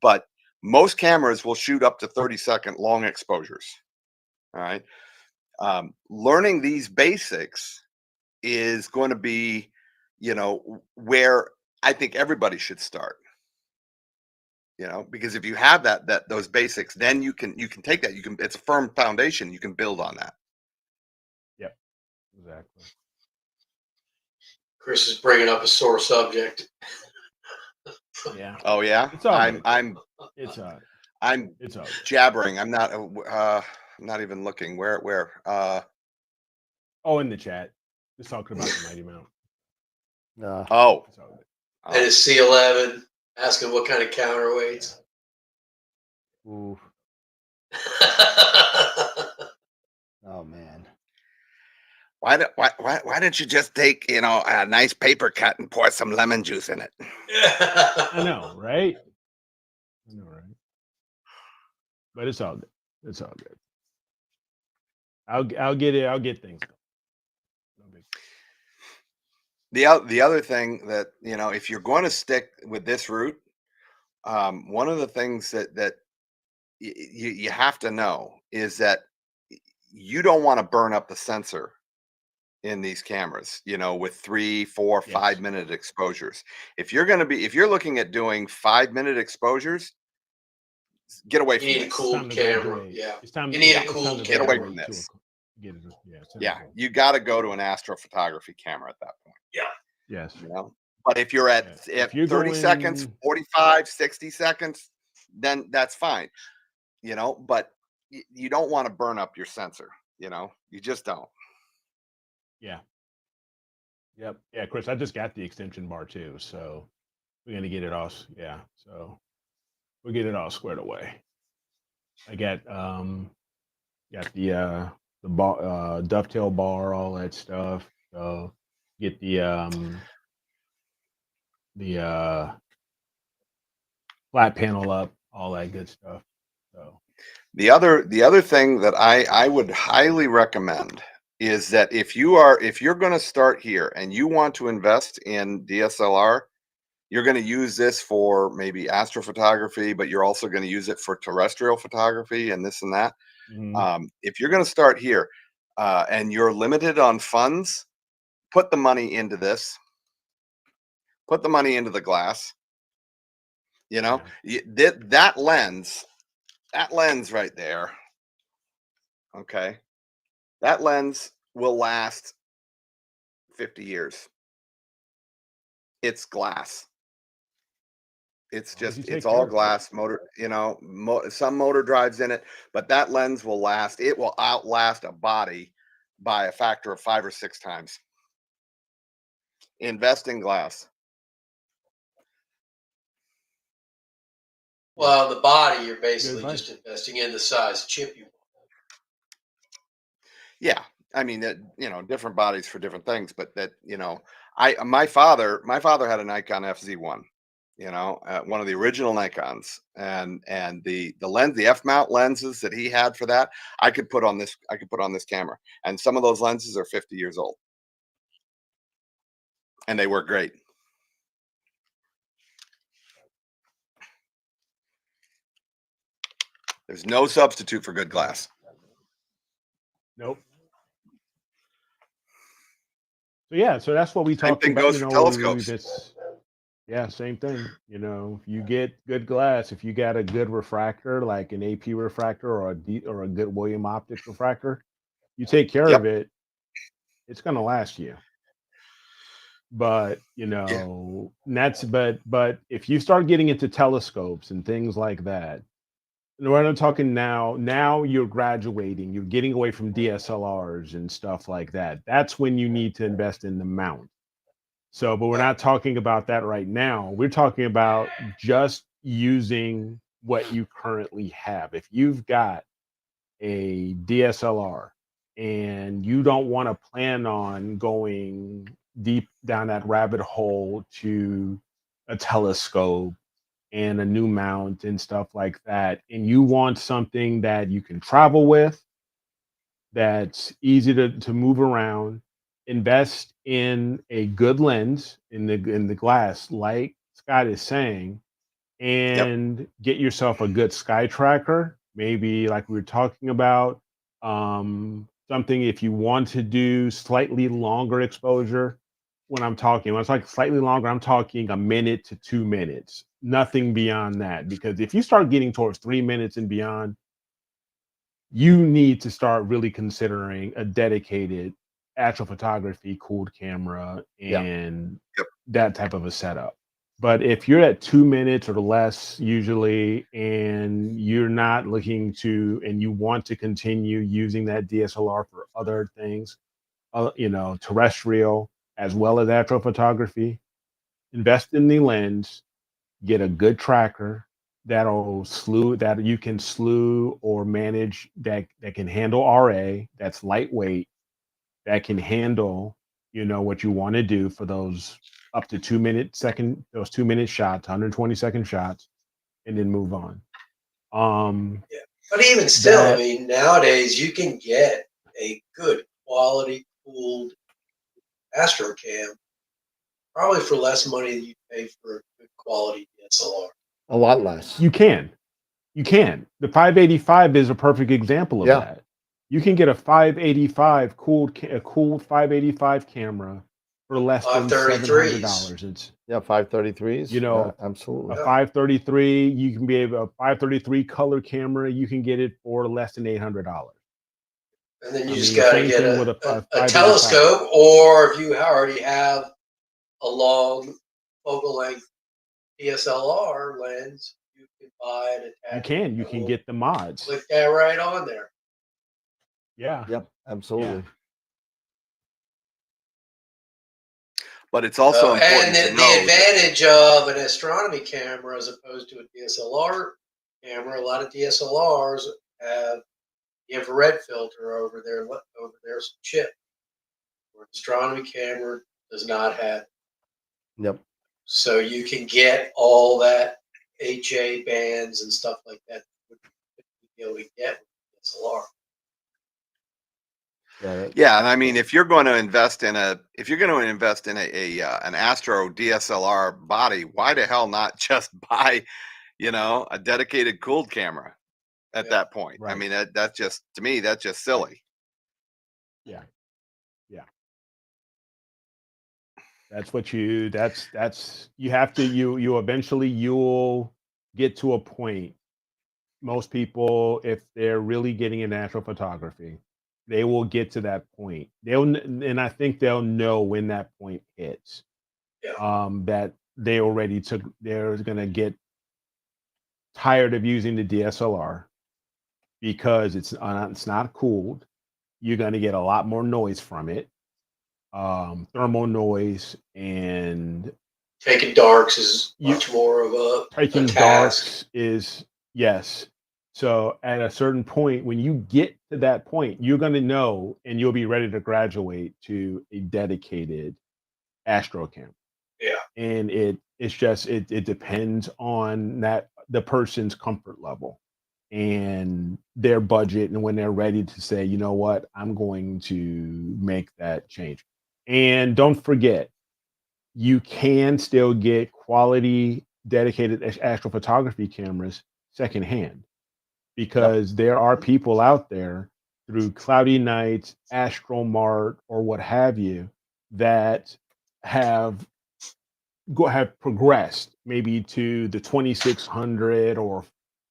But most cameras will shoot up to 30-second long exposures. All right. Learning these basics is going to be, you know, where I think everybody should start. You know, because if you have those basics, then you can take that. It's a firm foundation. You can build on that. Yep. Exactly. Chris is bringing up a sore subject. Yeah. Oh yeah. It's all I'm It's all jabbering. I'm not even looking. Where Oh, in the chat. Just talking about the Mighty Mount. oh. It's all good. And his C11, asking what kind of counterweights. Ooh. Oh man. Why don't you just take, you know, a nice paper cut and pour some lemon juice in it? I know, right? I know, right? But it's all good. It's all good. I'll get it. I'll get things done. No big. The other thing that, you know, if you're going to stick with this route, one of the things that you have to know is that you don't want to burn up the sensor in these cameras, you know, with 3, 4, 5 minute exposures. If you're looking at doing 5-minute exposures, get away from You need a this. cooled camera. Yeah. It's time. You need a it's cooled time to Get away graduate from to this. Yeah, You got to go to an astrophotography camera at that point. yes. You know, but if you're at If you're 30 seconds, going- 45, 60 seconds, then that's fine. You know, but you don't want to burn up your sensor. You know, you just don't. Yeah. Yep. Yeah, Chris, I just got the extension bar too, so we're gonna get it all. Yeah, so we'll get it all squared away. I got the bar, dovetail bar, all that stuff. So get the flat panel up, all that good stuff. So The other thing that I would highly recommend is that if you're going to start here and you want to invest in DSLR, you're going to use this for maybe astrophotography, but you're also going to use it for terrestrial photography and this and that. If you're going to start here and you're limited on funds, put the money into this. Put the money into the glass. You know, that lens right there. Okay. That lens will last 50 years. It's glass. It's it's all glass motor, you know, some motor drives in it, but that lens will last. It will outlast a body by a factor of 5 or 6 times. Invest in glass. Well, the body, you're basically just investing in the size chip you want. Yeah. I mean, that, you know, different bodies for different things, but that, you know, my father had a Nikon FZ1, you know, one of the original Nikons, and the lens, the F mount lenses that he had for that, I could put on this camera, and some of those lenses are 50 years old, and they work great. There's no substitute for good glass. Nope. So yeah, so that's what we Same talked thing about. goes You for know, telescopes. this Yeah, same thing. You know, if you get good glass, if you got a good refractor, like an AP refractor or or a good William Optics refractor, you take care Yep. of it, it's gonna last you. But you Yeah. know, that's but if you start getting into telescopes and things like that, and we're not talking now. Now you're graduating, you're getting away from DSLRs and stuff like that. That's when you need to invest in the mount. So, but we're Yeah. not talking about that right now. We're talking about just using what you currently have. If you've got a DSLR and you don't want to plan on going deep down that rabbit hole to a telescope and a new mount and stuff like that, and you want something that you can travel with, that's easy to move around, invest in a good lens in the glass, like Scott is saying, Yep. and get yourself a good sky tracker, maybe like we were talking about. Something if you want to do slightly longer exposure. When it's like slightly longer, I'm talking a minute to 2 minutes, nothing beyond that. Because if you start getting towards 3 minutes and beyond, you need to start really considering a dedicated astrophotography cooled camera Yeah. and Yep. that type of a setup. But if you're at 2 minutes or less, usually, and you're not looking to, and you want to continue using that DSLR for other things, you know, terrestrial as well as astrophotography, invest in the lens, get a good tracker that you can slew or manage, that can handle RA, that's lightweight, that can handle, you know, what you want to do for those up to 2 minute shots, 120-second shots, and then move on. Yeah. But even still, I That mean, nowadays you can get a good quality cooled Astrocam probably for less money than you pay for a good quality DSLR. A lot less. you can. You can. The 585 is a perfect example of Yeah. that. You can get a 585 a cooled 585 camera for less than 533s. $700. It's, Yeah. 533s. you Yeah, know, absolutely. a Yeah. 533, you can be able, a 533 color camera, you can get it for less than $800. And then you I just mean, got to same get thing with a a 585. telescope, or if you already have a long focal length DSLR lens, you can buy it attached. You can get the mods. Click that right on there. Yeah. Yep. Absolutely. But it's also And important to the know that advantage of an astronomy camera as opposed to a DSLR camera, a lot of DSLRs have the infrared filter over their chip, where an astronomy camera does not have. Yep. So you can get all that HA bands and stuff like that you would be able to get with DSLR. Yeah, and I mean, if you're going to invest in an Astro DSLR body, why the hell not just buy, you know, a dedicated cooled camera at that point? I Right. mean, that's just, to me, that's just silly. Yeah. Yeah. That's what you have to, you eventually you'll get to a point. Most people, if they're really getting into astrophotography, they will get to that point. And I think they'll know when that point hits. Yeah. That they're gonna get tired of using the DSLR because it's not cooled. You're gonna get a lot more noise from it, thermal noise, and Taking darks is you much more of a taking task. darks is, yes. So at a certain point, when you get to that point, you're going to know and you'll be ready to graduate to a dedicated astro camera. Yeah. And it depends on the person's comfort level and their budget, and when they're ready to say, you know what, I'm going to make that change. And don't forget, you can still get quality dedicated astrophotography cameras secondhand, because there are people out there through Cloudy Nights, Astromart, or what have you, that have have progressed maybe to the 2600 or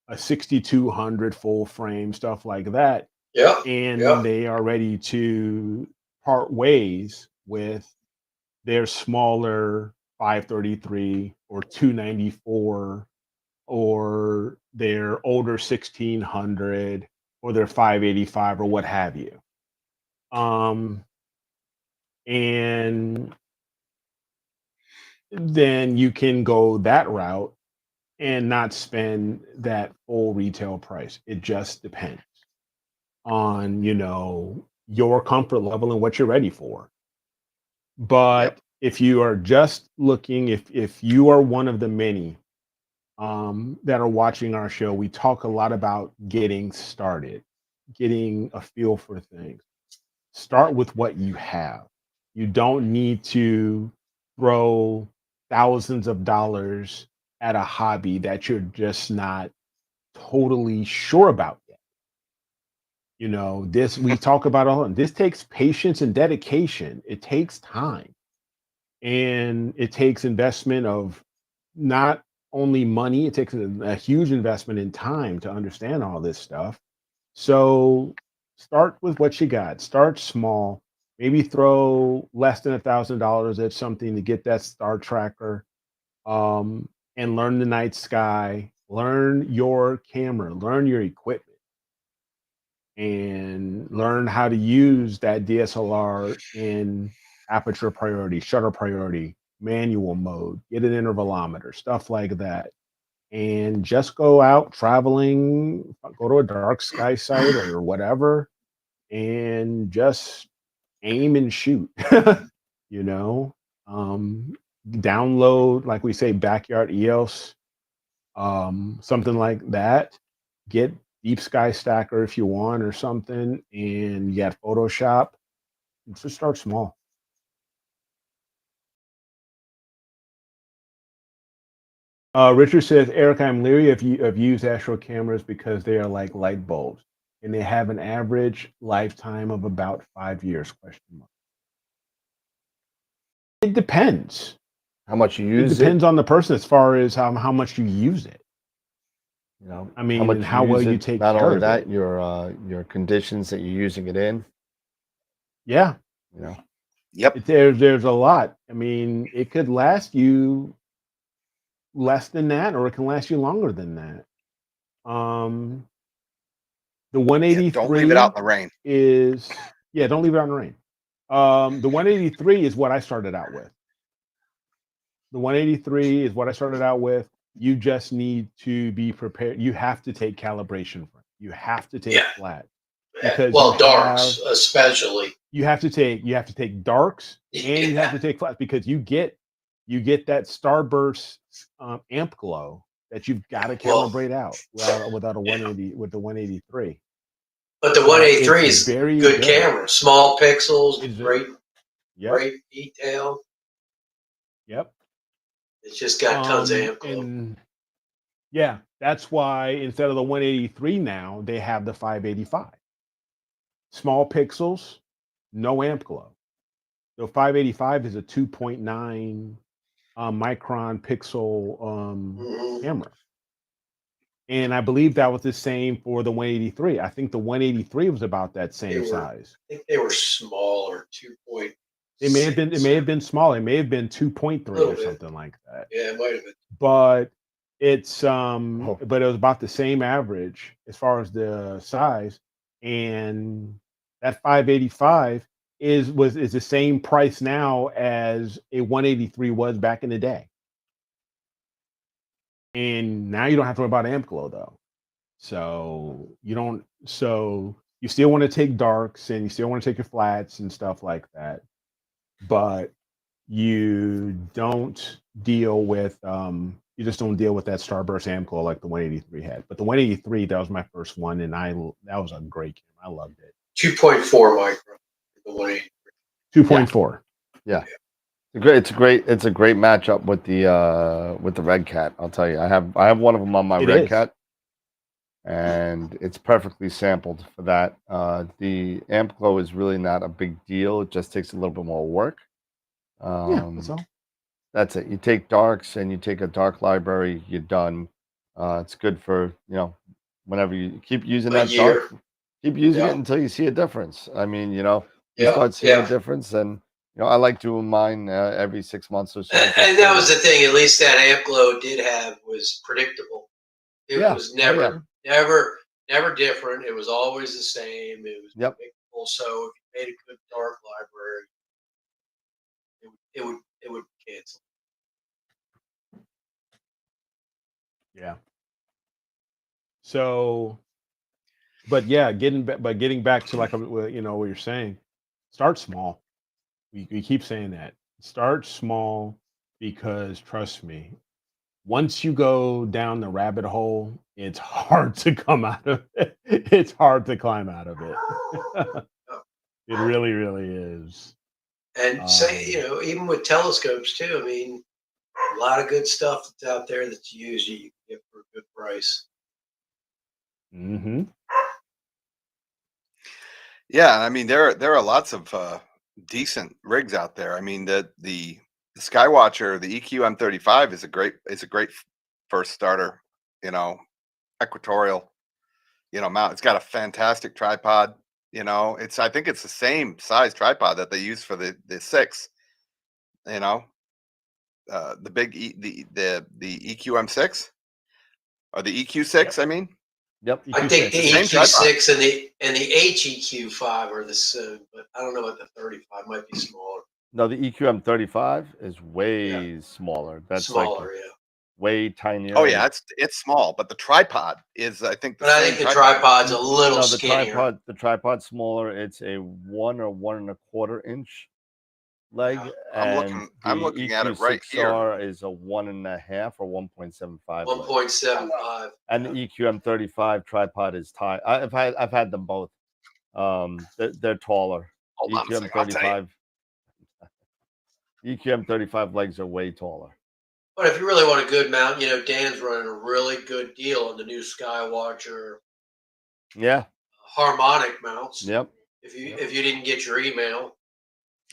a 6200 full frame, stuff like that, Yeah. and they are ready to part ways with their smaller 533 or 294 or their older 1600 or their 585 or what have you. And then you can go that route and not spend that full retail price. It just depends on, your comfort level and what you're ready for. But if you are just looking, if you are one of the many that are watching our show, we talk a lot about getting started, getting a feel for things. Start with what you have. You don't need to throw thousands of dollars at a hobby that you're just not totally sure about yet. This we talk about all, and this takes patience and dedication. It takes time, and it takes investment of not only money, it takes a huge investment in time to understand all this stuff. So start with what you got. Start small. Maybe throw less than $1,000 at something to get that star tracker, and learn the night sky. Learn your camera. Learn your equipment, and learn how to use that DSLR in aperture priority, shutter priority, manual mode. Get an intervalometer, stuff like that, and just go out traveling, go to a dark sky site or whatever, and just aim and shoot. you know, Download, like we say, backyard EOS, something like that. Get Deep Sky Stacker if you want or something, and you got Photoshop. Just start small. Richard says, Eric, I'm leery of used Astro cameras because they are like light bulbs and they have an average lifetime of about 5 years, question mark. It depends. How much you It use depends on the person as far as how much you use it. I mean, how much and how well you take not care only of that, it. your conditions that you're using it in. Yeah. Yep. There's a lot. I mean, it could last you less than that, or it can last you longer than that. The 183 don't leave it out in the rain. Don't leave it out in the rain. The 183 is what I started out with. The 183 is what I started out with. You just need to be prepared. You have to take calibration for it. You have to take flat. Because darks especially. You have to take darks and you have to take flats, because you get that starburst amp glow that you've got to calibrate out without a 180 with the 183. But the 183 is very good camera. Small pixels, great detail. Yep. It's just got tons of amp glow. And that's why instead of the 183 now, they have the 585. Small pixels, no amp glow. The 585 is a 2.9 micron pixel camera. And I believe that was the same for the 183. I think the 183 was about that same size. I think they were smaller, 2. It may have been small. It may have been 2.3 or something like that. Yeah, it might have been. But it's but it was about the same average as far as the size. And that 585 is the same price now as a 183 was back in the day. And now you don't have to worry about amp glow though. So you still want to take darks and you still want to take your flats and stuff like that. But you don't deal with you just don't deal with that starburst amp glow like the 183 had. But the 183, that was my first one, and that was a great camera. I loved it. 2.4 micro. The 183. 2.4. Yeah. It's a great matchup with the Red Cat. I'll tell you, I have one of them on my Red Cat, and it's perfectly sampled for that. The amp glow is really not a big deal. It just takes a little bit more work. That's all. That's it. You take darks and you take a dark library, you're done. It's good for, whenever you keep using A that year. dark, keep using it Yeah. until you see a difference. I mean, you Yeah, start seeing a yeah. difference, and I like doing mine every 6 months or so. And that was the thing. At least that amp glow did have was predictable. It Yeah. was Oh, yeah. never different. It was always the same. It was Yep. predictable. So if you made a good dark library, it would cancel. Yeah. So, but yeah, getting back to like what you're saying, start small. We keep saying that. Start small, because trust me, once you go down the rabbit hole, it's hard to come out of it. It's hard to climb out of it. It really, really is. And say, even with telescopes too. I mean, a lot of good stuff that's out there that's used you can get for a good price. Mm-hmm. Yeah, I mean there are lots of decent rigs out there. I mean the Skywatcher, the EQ-M35 is a great first starter. Equatorial. Mount. It's got a fantastic tripod. I think it's the same size tripod that they use for the 6. The big the EQM6 or the EQ6. I mean, Yep. I think the Same EQ6 and the HEQ5 are the same, but I don't know what the 35 might be smaller. No, the EQM35 is way smaller. That's Smaller, like yeah. way tinier. oh yeah, it's small, but the tripod is, I think, the But I same think the tripod. tripod's a little No, skinnier. the tripod's smaller. It's a 1 or 1.25 inch leg, and I'm the looking at it right here. EQ6R is a 1.5 or 1.75 leg. 1.75. And the EQM35 tripod is tight. I've had them both. They're taller. Hold on a second, I'll tell you. EQM35 legs are way taller. But if you really want a good mount, Dan's running a really good deal on the new Skywatcher Yeah. harmonic mounts. Yep. If you didn't get your email.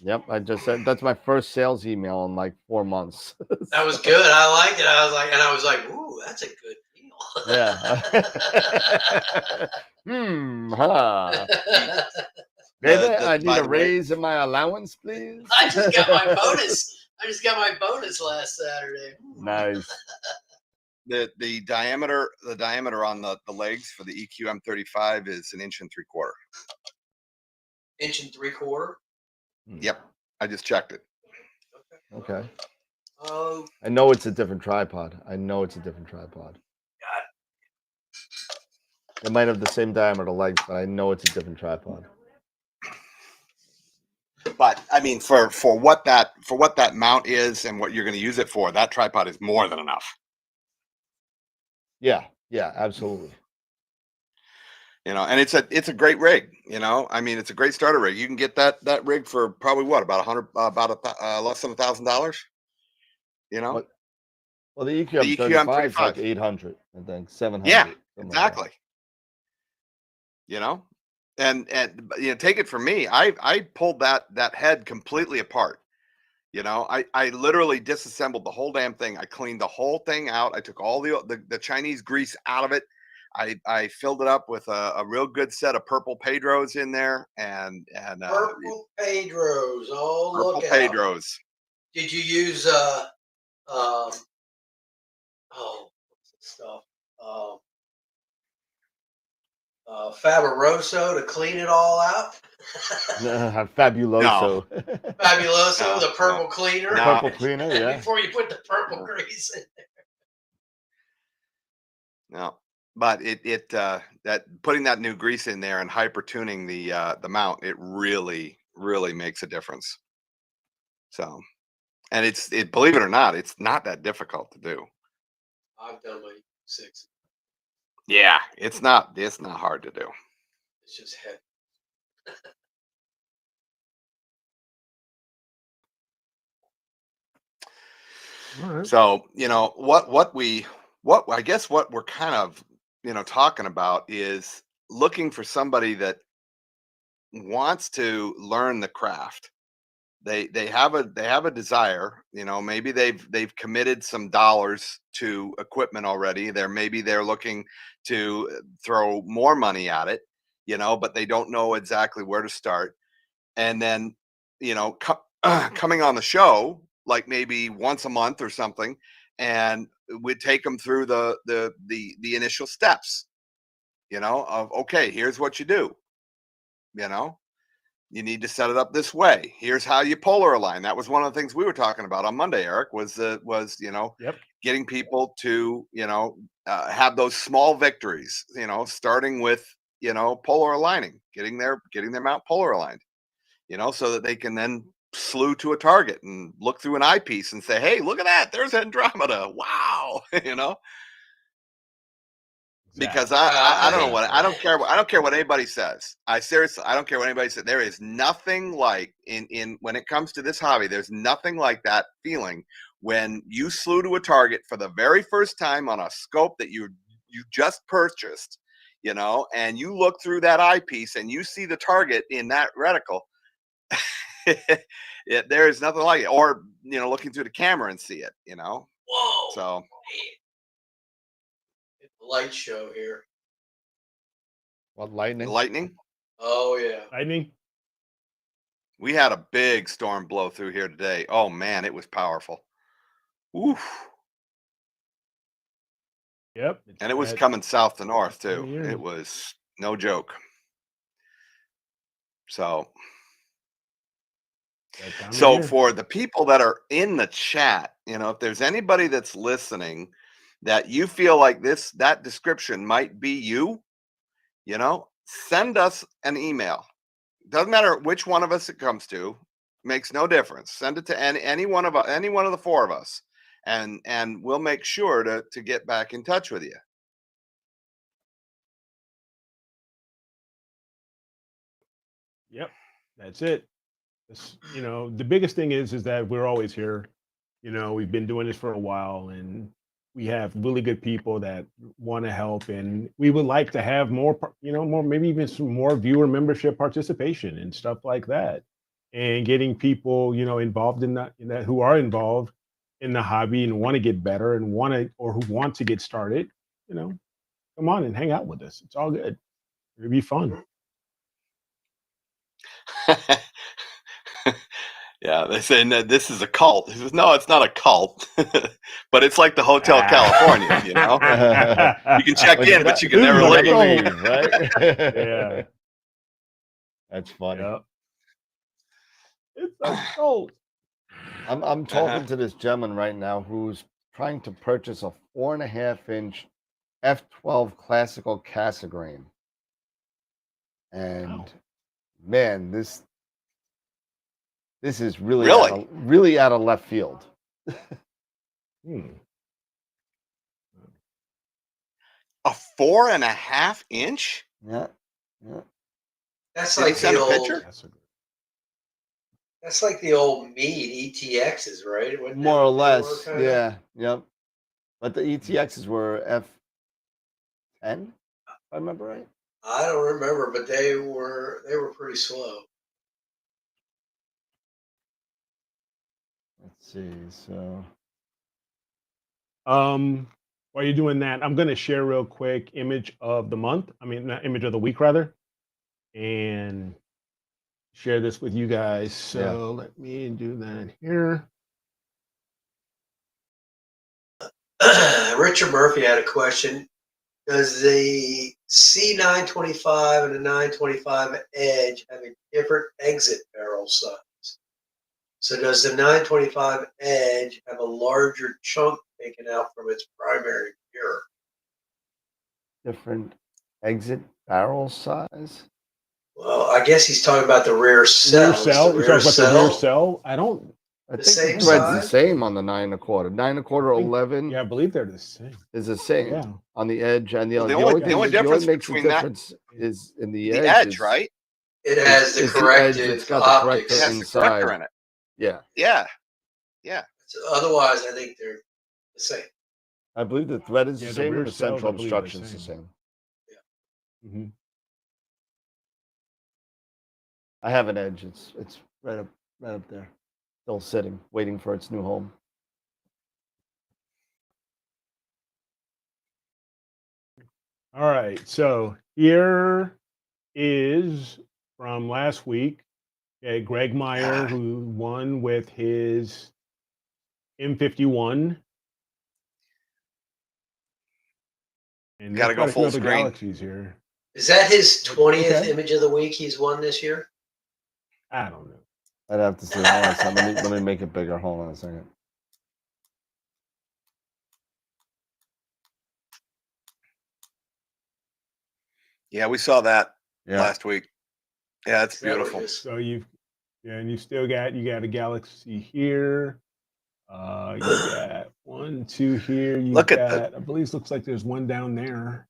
Yep. I just said that's my first sales email in like 4 months. That was good. I liked it. I was like, ooh, that's a good deal. Yeah. Baby, I need a raise in my allowance, please. I just got my bonus. Last Saturday. Nice. The diameter on the legs for the EQ-M35 is 1 3/4 inches. 1 3/4. Yep, I just checked it. Okay. Oh. I know it's a different tripod. God. It might have the same diameter legs, but I know it's a different tripod. But I mean, for what that mount is and what you're going to use it for, that tripod is more than enough. Yeah, absolutely. And it's a great rig. I mean, it's a great starter rig. You can get that rig for probably about less than $1,000. Well, the EQ-M35 is like 800, I think 700. Yeah, exactly. And take it from me, I pulled that head completely apart. I literally disassembled the whole damn thing. I cleaned the whole thing out. I took all the Chinese grease out of it. I filled it up with a real good set of purple Pedros in there, and purple Pedros. Oh, purple look out. Pedros. Did you use what's the stuff? Fabuloso to clean it all out? Fabuloso. Fabuloso, the purple cleaner. Purple cleaner, yeah. Before you put the purple grease in there. No, but that putting that new grease in there and hyper tuning the mount, it really makes a difference. So, and believe it or not, it's not that difficult to do. I've done my 6. Yeah, it's not hard to do. It's just heavy. All right. So, what I guess what we're kind of, talking about is looking for somebody that wants to learn the craft, they have a desire, you know, maybe they've committed some dollars to equipment already. Maybe they're looking to throw more money at it, you know, but they don't know exactly where to start. And then, you know, coming on the show like maybe once a month or something, and we'd take them through the initial steps, you know, of okay, here's what you do, you know. You need to set it up this way. Here's how you polar align. That was one of the things we were talking about on Monday, Eric, was you know, Yep. getting people to, you know, have those small victories, you know, starting with, you know, polar aligning, getting their mount polar aligned, you know, so that they can then slew to a target and look through an eyepiece and say, hey, look at that. There's Andromeda. Wow. You know, because I don't know what I don't care what anybody says. I don't care what anybody says. There is nothing like in when it comes to this hobby, there's nothing like that feeling when you slew to a target for the very first time on a scope that you just purchased, you know, and you look through that eyepiece and you see the target in that reticle. There is nothing like it. Or, you know, looking through the camera and see it, you know. Whoa. So Light show here. What, lightning? lightning. Oh yeah. Lightning. We had a big storm blow through here today. Oh man, it was powerful. Oof. Yep. And it was coming south to north too. Yeah. It was no joke. So for the people that are in the chat, you know, if there's anybody that's listening that you feel like that description might be you, you know, send us an email. Doesn't matter which one of us it comes to, makes no difference. Send it to any one of the four of us, and we'll make sure to get back in touch with you. Yep, that's it. You know, the biggest thing is that we're always here. You know, we've been doing this for a while, and we have really good people that want to help, and we would like to have more, you know, more, maybe even some more viewer membership participation and stuff like that, and getting people, you know, involved in that, who are involved in the hobby and want to get better and who want to get started. You know, come on and hang out with us. It's all good. It'll be fun. Yeah, they say no, this is a cult. He says, no, it's not a cult, but it's like the Hotel California, you know. You can check in, but you can never leave, right? Yeah, That's funny. yep. It's a cult. I'm talking to this gentleman right now who's trying to purchase a 4.5-inch F12 classical Cassegrain. And Wow. man, this is really out of left field. A 4.5-inch? Yeah. That's Did he like send the a old. picture? That's like the old Meade ETXs, right? Wasn't More that or what they were less. kinda? Yeah. Yep. But the ETXs were F10, if I remember right. I don't remember, but they were pretty slow. Let's see. So While you're doing that, I'm gonna share real quick image of the month. I mean, not image of the week rather, and share this with you guys. So let me do that here. Richard Murphy had a question. Does the C925 and the 925 Edge have a different exit barrel size? So does the 925 Edge have a larger chunk taken out from its primary mirror? different exit barrel size. Well, I guess he's talking about the rear cell. Rear cell. You talking about the rear cell? I think same the thread's size? the same on the 9 1/4. 9 1/4 11 Yeah, I believe they're the same. is the same Yeah. on the Edge, and the Well, only difference makes between the that- difference is in the The Edge, edge, right? It has the it's the edge corrective that's got the optics. corrector It has the inside. corrector in it. Yeah, Yeah. So otherwise, I think they're the same. I believe the thread is Yeah, the the same, rear and the cells, central I believe, are the obstruction is the same. same. Mm-hmm. I have an Edge. It's right up Right up there. Still sitting, waiting for its new home. All right. So here is from last week. Okay, Greg Meyer, God. who won with his M51. And Gotta there's go quite a few full other screen. galaxies here. Is that his 20th Okay. image of the week he's won this year? I don't know. I'd have to see. Hold on a second. Let me make it bigger. Hold on a second. Yeah, we saw that Yeah. last week. Yeah, it's beautiful. Gorgeous. So and you still got a galaxy here. You got 1, 2 here. You Look at got, I believe it looks like there's one down there.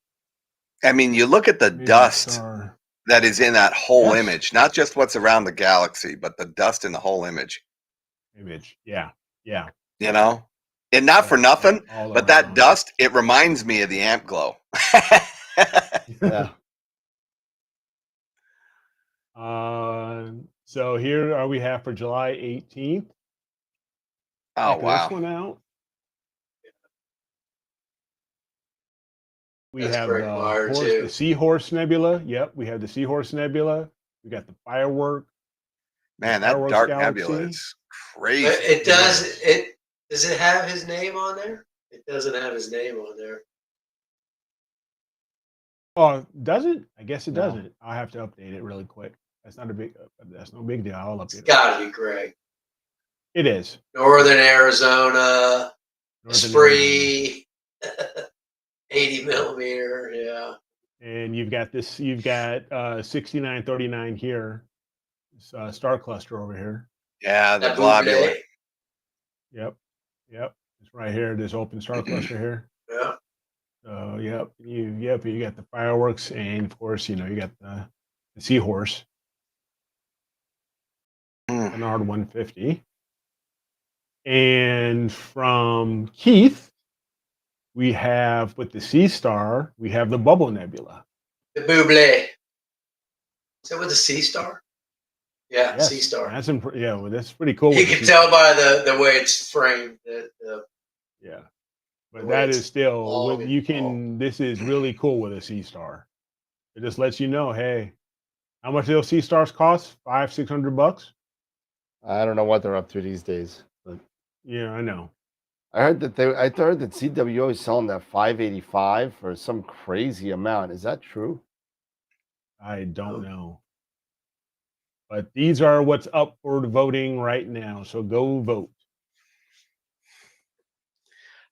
I mean, you look at the Maybe a dust star. that is in that whole Yes. image, not just what's around the galaxy, but the dust in the whole image. Yeah. You know, and not for nothing, all but that around. dust, it reminds me of the amp glow. Yeah. So here are we have for July 18th. Oh, Check wow. this one out. We That's have Greg Meyer, too. the Seahorse Nebula. Yep, we have the Seahorse Nebula. We got the firework. Man, that Fireworks dark galaxy. nebula is crazy. It does. Yes. Does it have his name on there? It doesn't have his name on there. Oh, does it? I guess it No. doesn't. I'll have to update it really quick. That's no big deal. I'll It's update it. got to be Greg. It is. Northern Arizona, Northern Spree, 80 millimeter. Yeah. And you've got 6939 here. Star cluster over here. Yeah, the That globular. Buble. Yep. It's right here. This open star cluster here. Yeah. So you got the fireworks, and of course, you got the Seahorse, Bernard 150. And from Keith, we have with the Sea Star, we have the Bubble Nebula. The Buble. Is that with the Sea Star? Yeah, Yes, Sea Star. That's that's pretty cool. You can tell by the way it's framed that Yeah, but the way that it's is still long and tall. This is really cool with a Sea Star. It just lets you know, hey, how much do those Sea Stars cost? $500-600. I don't know what they're up to these days, but Yeah, I know. I heard that CWO is selling that 585 for some crazy amount. Is that true? I don't know. But these are what's up for the voting right now. So go vote.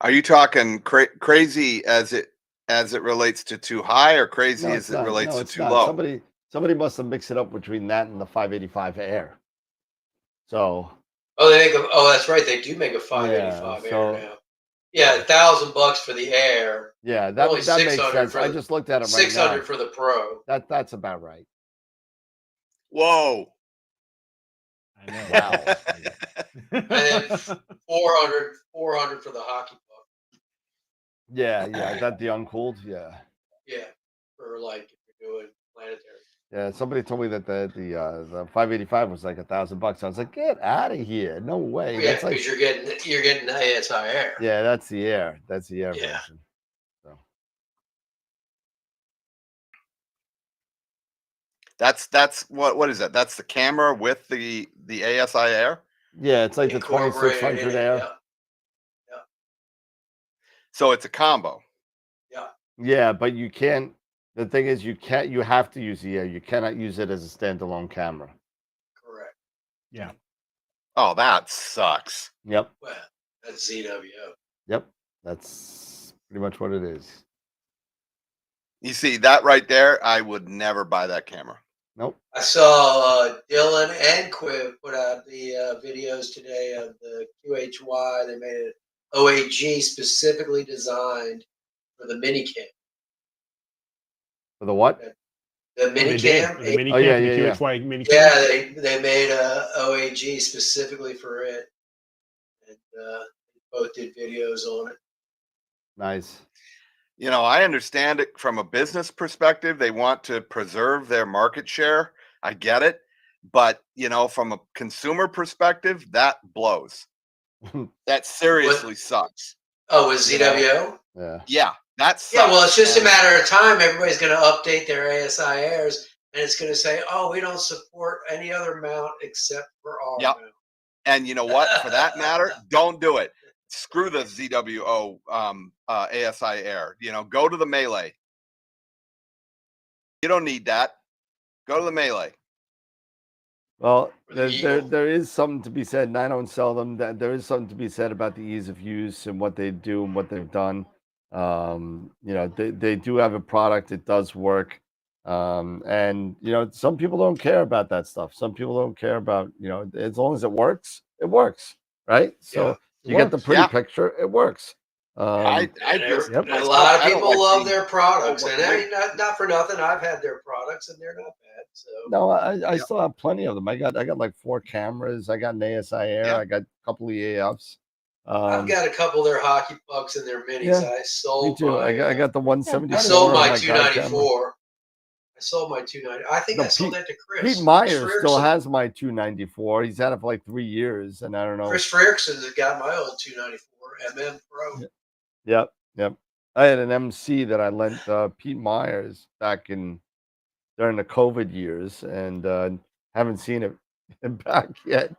Are you talking crazy as it relates to too high, or crazy No, as it's it not. relates No, to it's too not. low? Somebody must have mixed it up between that and the 585 Air. So. Oh, that's right. They do make a 585 Yeah, Air now. Yeah, $1,000 for the Air. Yeah, that Only makes 600 sense. for I the- just looked at it right 600 now. for the Pro. That's about right. Whoa. I know. Wow. And then 400 for the Hockey Puck. Yeah, that the uncooled. Yeah. Yeah, for like if you're doing planetary. Yeah, somebody told me that the 585 was like $1,000. I was like, get out of here! No way. Yeah, That's like, because you're getting ASI Air. yeah, that's the Air. That's the Air Yeah. version. So That's what is that? That's the camera with the ASI Air. yeah, it's like the Incorporated 2600 in it, Air. Yeah. So it's a combo. Yeah, but you can't. The thing is, you have to use the Air. You cannot use it as a standalone camera. Correct. Yeah. Oh, that sucks. Yep. Well, that's ZWO. Yep. That's pretty much what it is. You see that right there? I would never buy that camera. Nope. I saw Dylan and Quiv put out the videos today of the QHY. They made an OAG specifically designed for the minicam. For the what? The They did. minicam. The minicam, Oh, yeah, the yeah. QHY minicam. Yeah, they made a OAG specifically for it, and both did videos on it. Nice. You know, I understand it from a business perspective. They want to preserve their market share. I get it. But you know, from a consumer perspective, that blows. That seriously sucks. Oh, with You know? ZWO? Yeah. Yeah, that sucks. Yeah, well, it's just a And- matter of time. Everybody's going to update their ASI airs, and it's going to say, "Oh, we don't support any other mount except for our Yep. mount." And you know what? For that matter, don't do it. Screw the ZWO ASI Air. You know, go to the Melee. You don't need that. Go to the Melee. Well, Or the Eagle. there is something to be said, and I don't sell them. That there is something to be said about the ease of use and what they do and what they've done. You know, they do have a product. It does work. And you know, some people don't care about that stuff. Some people don't care about, you know, as long as it works, right? So Yeah. you get the Works. pretty Yeah. picture, it works. I And just Yep. a myself, lot of I don't people like love being their products, told and what I to mean, not for nothing. I've had their products, and they're not bad. So No, I Yep. still have plenty of them. I got like 4 cameras. I got an ASI Air. Yeah. I got a couple of EAFs. I've got a couple of their hockey pucks and their minis. Yeah, I me sold too. my. I got the I 174 sold on my my guide camera. 294. I sold my 290. I think No, I sold Pete- that to Chris. Pete Chris Myers still Frierson. has my 294. He's had it for like 3 years, and I don't know. Chris Frierson has got my old 294 MM Pro. Yep, yep. I had an MC that I lent Pete Myers back in during the COVID years, and haven't seen it back yet.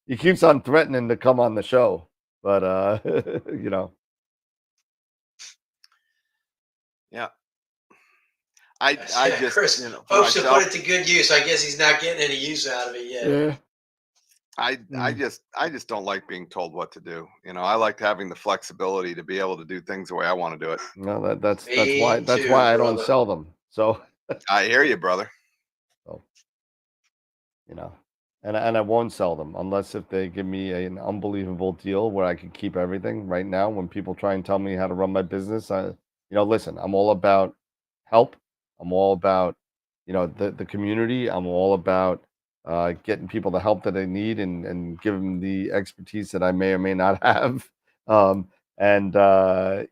He keeps on threatening to come on the show, but you know. Yeah. I just Chris you know, for hopes to myself, put it to good use. I guess he's not getting any use out of it yet. Yeah. I just don't like being told what to do. You know, I like having the flexibility to be able to do things the way I want to do it. No, that's Me why too, I don't brother. sell them. So, I hear you, brother. you know, and I won't sell them unless if they give me an unbelievable deal where I can keep everything. Right now, when people try and tell me how to run my business, you know, listen, I'm all about help. I'm all about, you know, the community. I'm all about getting people the help that they need and give them the expertise that I may or may not have. And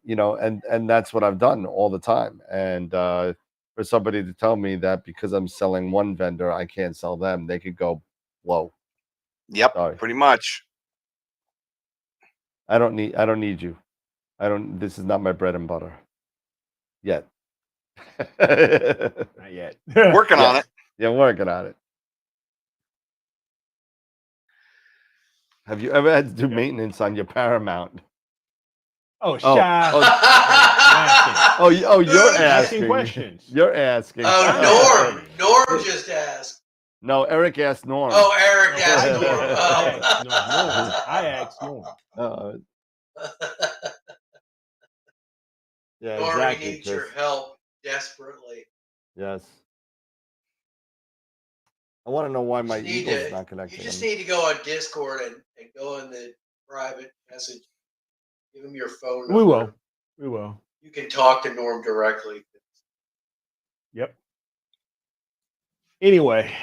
you know, and that's what I've done all the time. And for somebody to tell me that because I'm selling one vendor, I can't sell them, they could go blow. Yep, Sorry. pretty much. I don't need you. This is not my bread and butter. Yet. Not yet. Working on it. Yeah, working on it. Have you ever had to do maintenance on your Paramount? Oh, Oh, Shy. oh, you're Asking asking. questions. You're asking. Oh, Norm just asked. No, Eric asked Norm. Oh, Eric asked I Norm. asked Norm. Yeah, Norm, exactly. he needs your Chris. help desperately. Yes. I want to know why my You need Eagle's to- not connected. You just need to go on Discord and go in the private message. Give him your phone number. We will. You can talk to Norm directly. Yep. Anyway,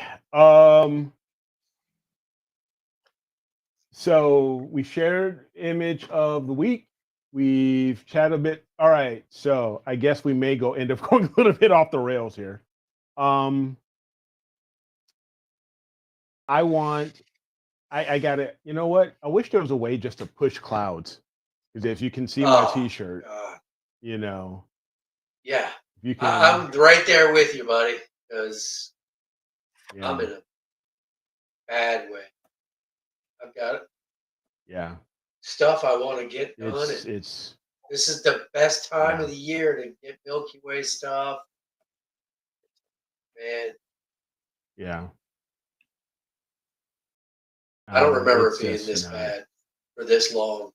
so we shared image of the week. We've chatted a bit. All right, so I guess we may end up going a little bit off the rails here. I got it. You know what? I wish there was a way just to push clouds. Because if you can see my T-shirt, you know. Yeah. You can. I'm right there with you, buddy. Because I'm in a bad way. I've got stuff I want to get done. This is the best time of the year to get Milky Way stuff. Man. Yeah. I don't remember it being this bad for this long.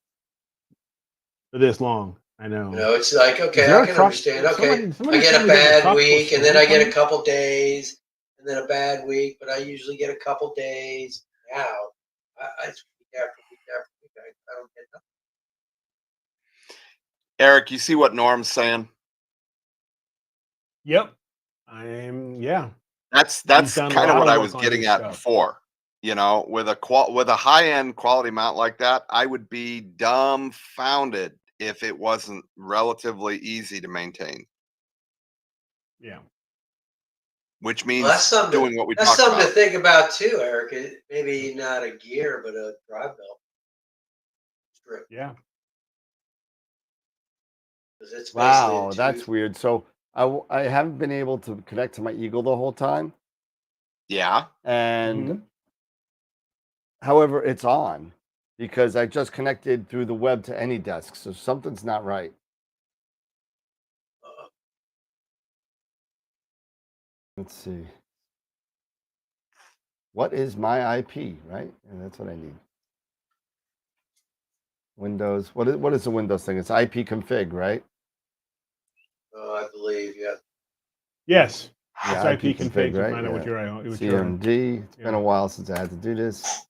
For this long, I know. You know, it's like, okay, I can understand. Okay, I get a bad week, and then I get a couple days, and then a bad week, but I usually get a couple days. Now, it's week after week after week. I don't get nothing. Eric, you see what Norm's saying? Yep. That's kind of what I was getting at before. You know, with a high-end quality mount like that, I would be dumbfounded if it wasn't relatively easy to maintain. Yeah. which Well, means that's something. doing what we That's talked something about. to think about too, Eric. Maybe not a gear, but a drive belt strip. Yeah. Because it's Wow, basically that's weird. So I haven't been able to connect to my Eagle the whole time, Yeah. and Mhm. however, it's on because I just connected through the web to AnyDesk, so something's not right. Let's see. What is my IP, right? And that's what I need. Windows. What is the Windows thing? It's IP config, right? I believe, yeah. Yes. Yeah, It's IP config to right? find out what Yeah. you're on. CMD. It's been Yeah. a while since I had to do this.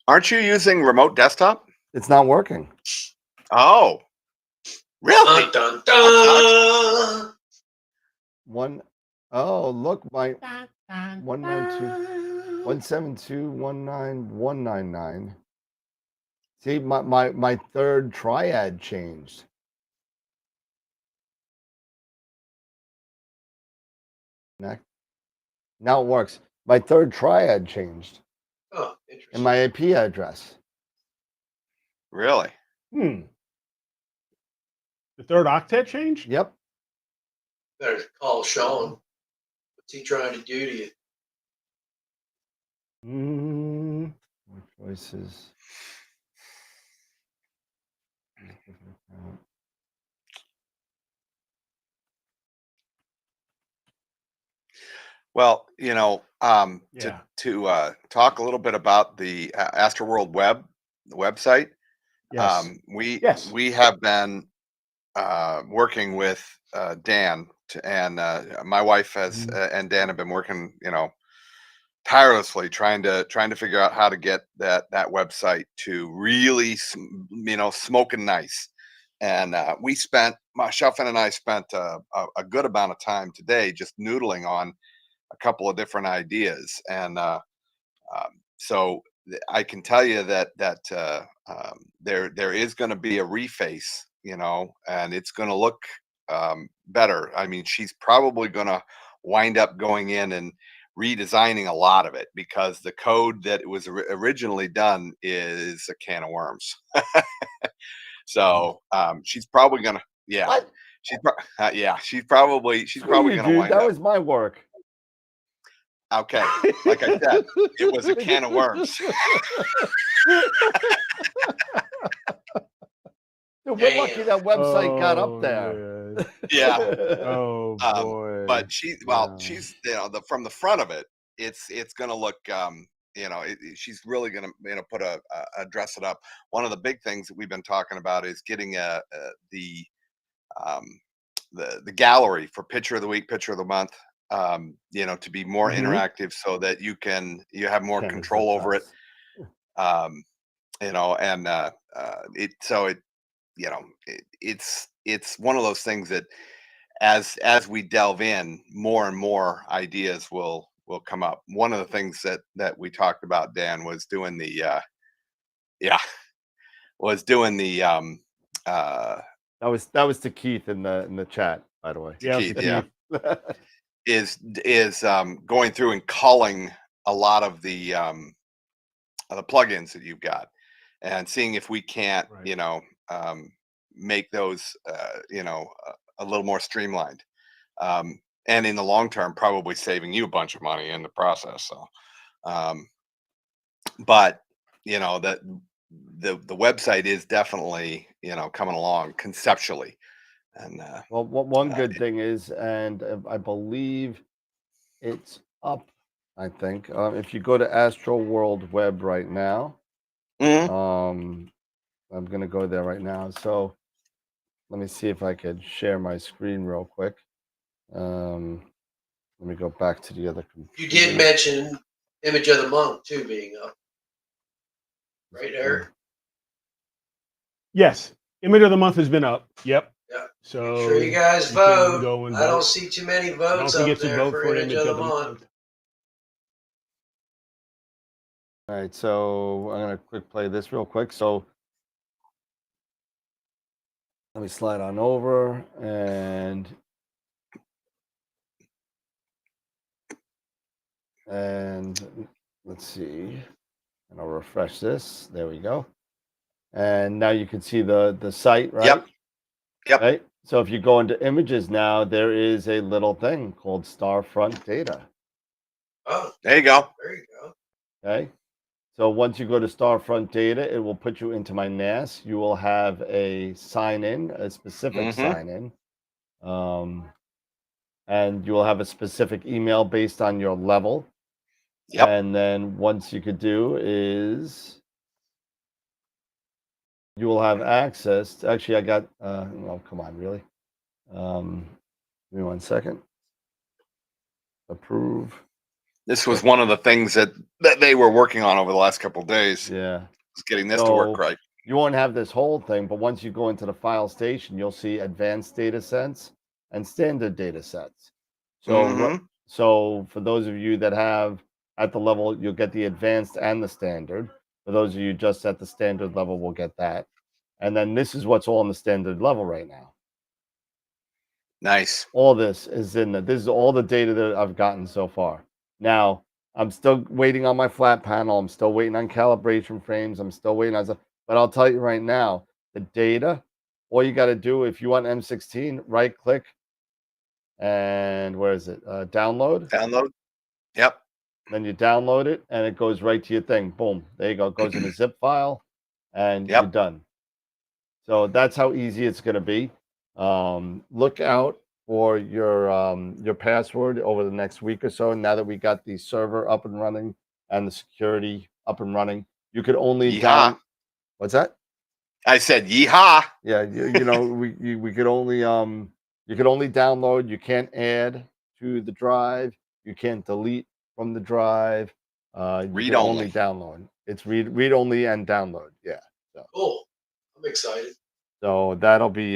Aren't you using remote desktop? It's not working. Oh, really? Dun, dun, That dun. Oh, look, my 192.172.19199. See, my third triad changed. Now it works. My third triad changed Oh, in interesting. my IP address. Really? The third octet changed? Yep. Better call Sean. What's he trying to do to you? More choices. Well, Yeah. to talk a little bit about the AstroWorld the website. Yes. Yes. We have been working with Dan, and my wife has and Dan have been working, tirelessly trying to figure out how to get that website to really, smoking nice. And my Shuffin and I spent a good amount of time today just noodling on a couple of different ideas, and so I can tell you that there is going to be a reface, and it's going to look better. I mean, she's probably going to wind up going in and redesigning a lot of it because the code that was originally done is a can of worms. So she's probably going to, yeah, What? she's probably Screw you, going to dude. wind That up. was my work. Okay, like I said, it was a can of worms. Dude, we're lucky that website got up there. Man. Yeah. Oh boy. But she's from the front of it, it's going to look, she's really going to put a dress it up. One of the big things that we've been talking about is getting the gallery for picture of the week, picture of the month, to be more interactive so that you have more Ken is control the over it. best. And it's one of those things that as we delve in, more and more ideas will come up. One of the things that we talked about, Dan, was doing the That was to Keith in the chat, by the way. Yeah, Keith, Keith. is going through and culling a lot of the plugins that you've got and seeing if we can't, Right. make those, a little more streamlined. And in the long term, probably saving you a bunch of money in the process. So, but that the website is definitely, coming along conceptually. And Well, one good thing is, and I believe it's up. I think if you go to AstroWorld Web right now, I'm gonna go there right now. So let me see if I could share my screen real quick. Let me go back to the other computer. You did mention Image of the Month too being up, right, Eric? Yes. Image of the month has been up. Yep. Yeah. So Make sure you guys can vote. go and I don't vote. see too many Don't votes forget up to there vote for Image of the Month. All right, so I'm gonna quick play this real quick. So let me slide on over, and And let's see. And I'll refresh this. There we go. And now you can see the site, right? Yep. Yep. Right. So if you go into images now, there is a little thing called Starfront Data. Oh, There you go. there you go. Okay. So once you go to Starfront Data, it will put you into my NAS. You will have a sign in, a specific sign in. And you will have a specific email based on your level. Yep. And then once you could do is you will have access to, actually I got oh come on, really? Give me 1 second. Approve. This was one of the things that they were working on over the last couple of days. Yeah. Was getting this to work So right. you won't have this whole thing, but once you go into the file station, you'll see advanced data sets and standard data sets. So so for those of you that have at the level, you'll get the advanced and the standard. For those of you just at the standard level, will get that. And then this is what's all on the standard level right now. Nice. All this is in the, this is all the data that I've gotten so far. Now, I'm still waiting on my flat panel. I'm still waiting on calibration frames. I'm still waiting on, but I'll tell you right now, the data, all you got to do, if you want M16, right click and where is it? Download. Download. Yep. Then you download it and it goes right to your thing. Boom. There you go. It goes in a zip file and you're done. So that's how easy it's going to be. Look out for your password over the next week or so. Now that we got the server up and running and the security up and running, you could only what's that? I said yeehaw. Yeah, you know, we could only you could only download. You can't add to the drive. You can't delete from the drive. Read can only. only download. It's read only and download. Yeah. So. Cool. I'm excited. So that'll be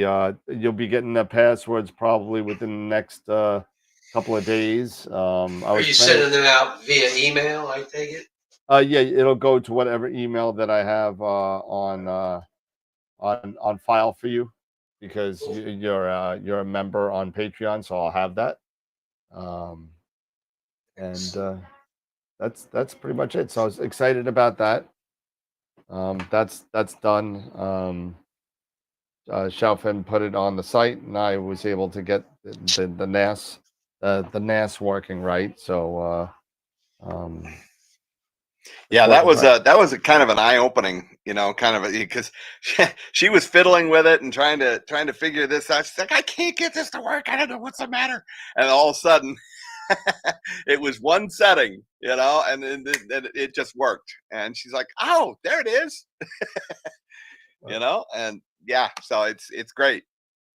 you'll be getting the passwords probably within the next couple of days. Are you sending them out via email? I take it. Yeah, it'll go to whatever email that I have on file for you, because you're a member on Patreon, so I'll have that. And that's pretty much it. So I was excited about that. That's done. Xiaofan put it on the site, and I was able to get the NAS working right. So yeah, that was a kind of an eye opening, you know, kind of because she was fiddling with it and trying to figure this out. She's like, I can't get this to work. I don't know what's the matter. And all of a sudden, it was one setting, you know, and then it just worked. And she's like, oh, there it is. You know, and yeah, so it's great.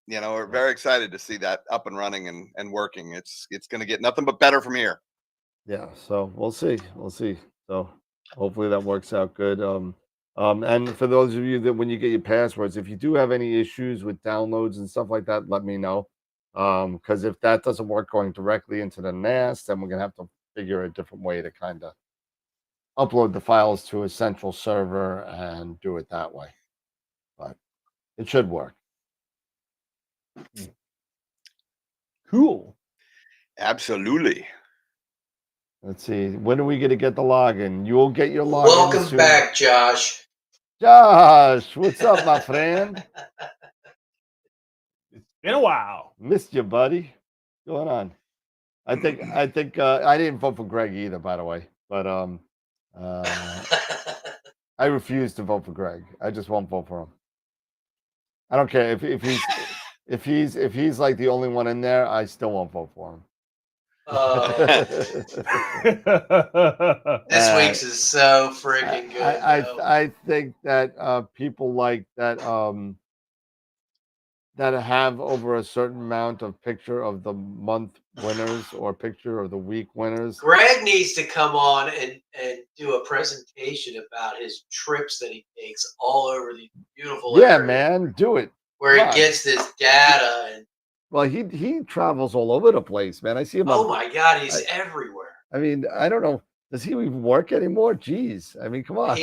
You know, we're very excited to see that up and running and working. It's going to get nothing but better from here. Yeah, so we'll see. So hopefully that works out good. And for those of you that when you get your passwords, if you do have any issues with downloads and stuff like that, let me know. Because if that doesn't work going directly into the NAS, then we're gonna have to figure a different way to kind of upload the files to a central server and do it that way. But it should work. Cool. Absolutely. Let's see. When are we going to get the login? You'll get your login. Welcome soon. back, Josh. Josh, what's up, my friend? It's been a while. Missed you, buddy. What's going on? I think I didn't vote for Greg either, by the way. But I refuse to vote for Greg. I just won't vote for him. I don't care if he's like the only one in there. I still won't vote for him. This week's is so freaking good. I think that people like that that have over a certain amount of picture of the month winners or picture of the week winners. Greg needs to come on and do a presentation about his trips that he takes all over the beautiful area Man, do it. where he gets this data. And well, he travels all over the place, man. I see him. Oh my God, he's everywhere. I mean, I don't know. Does he even work anymore? Jeez. I mean, come on.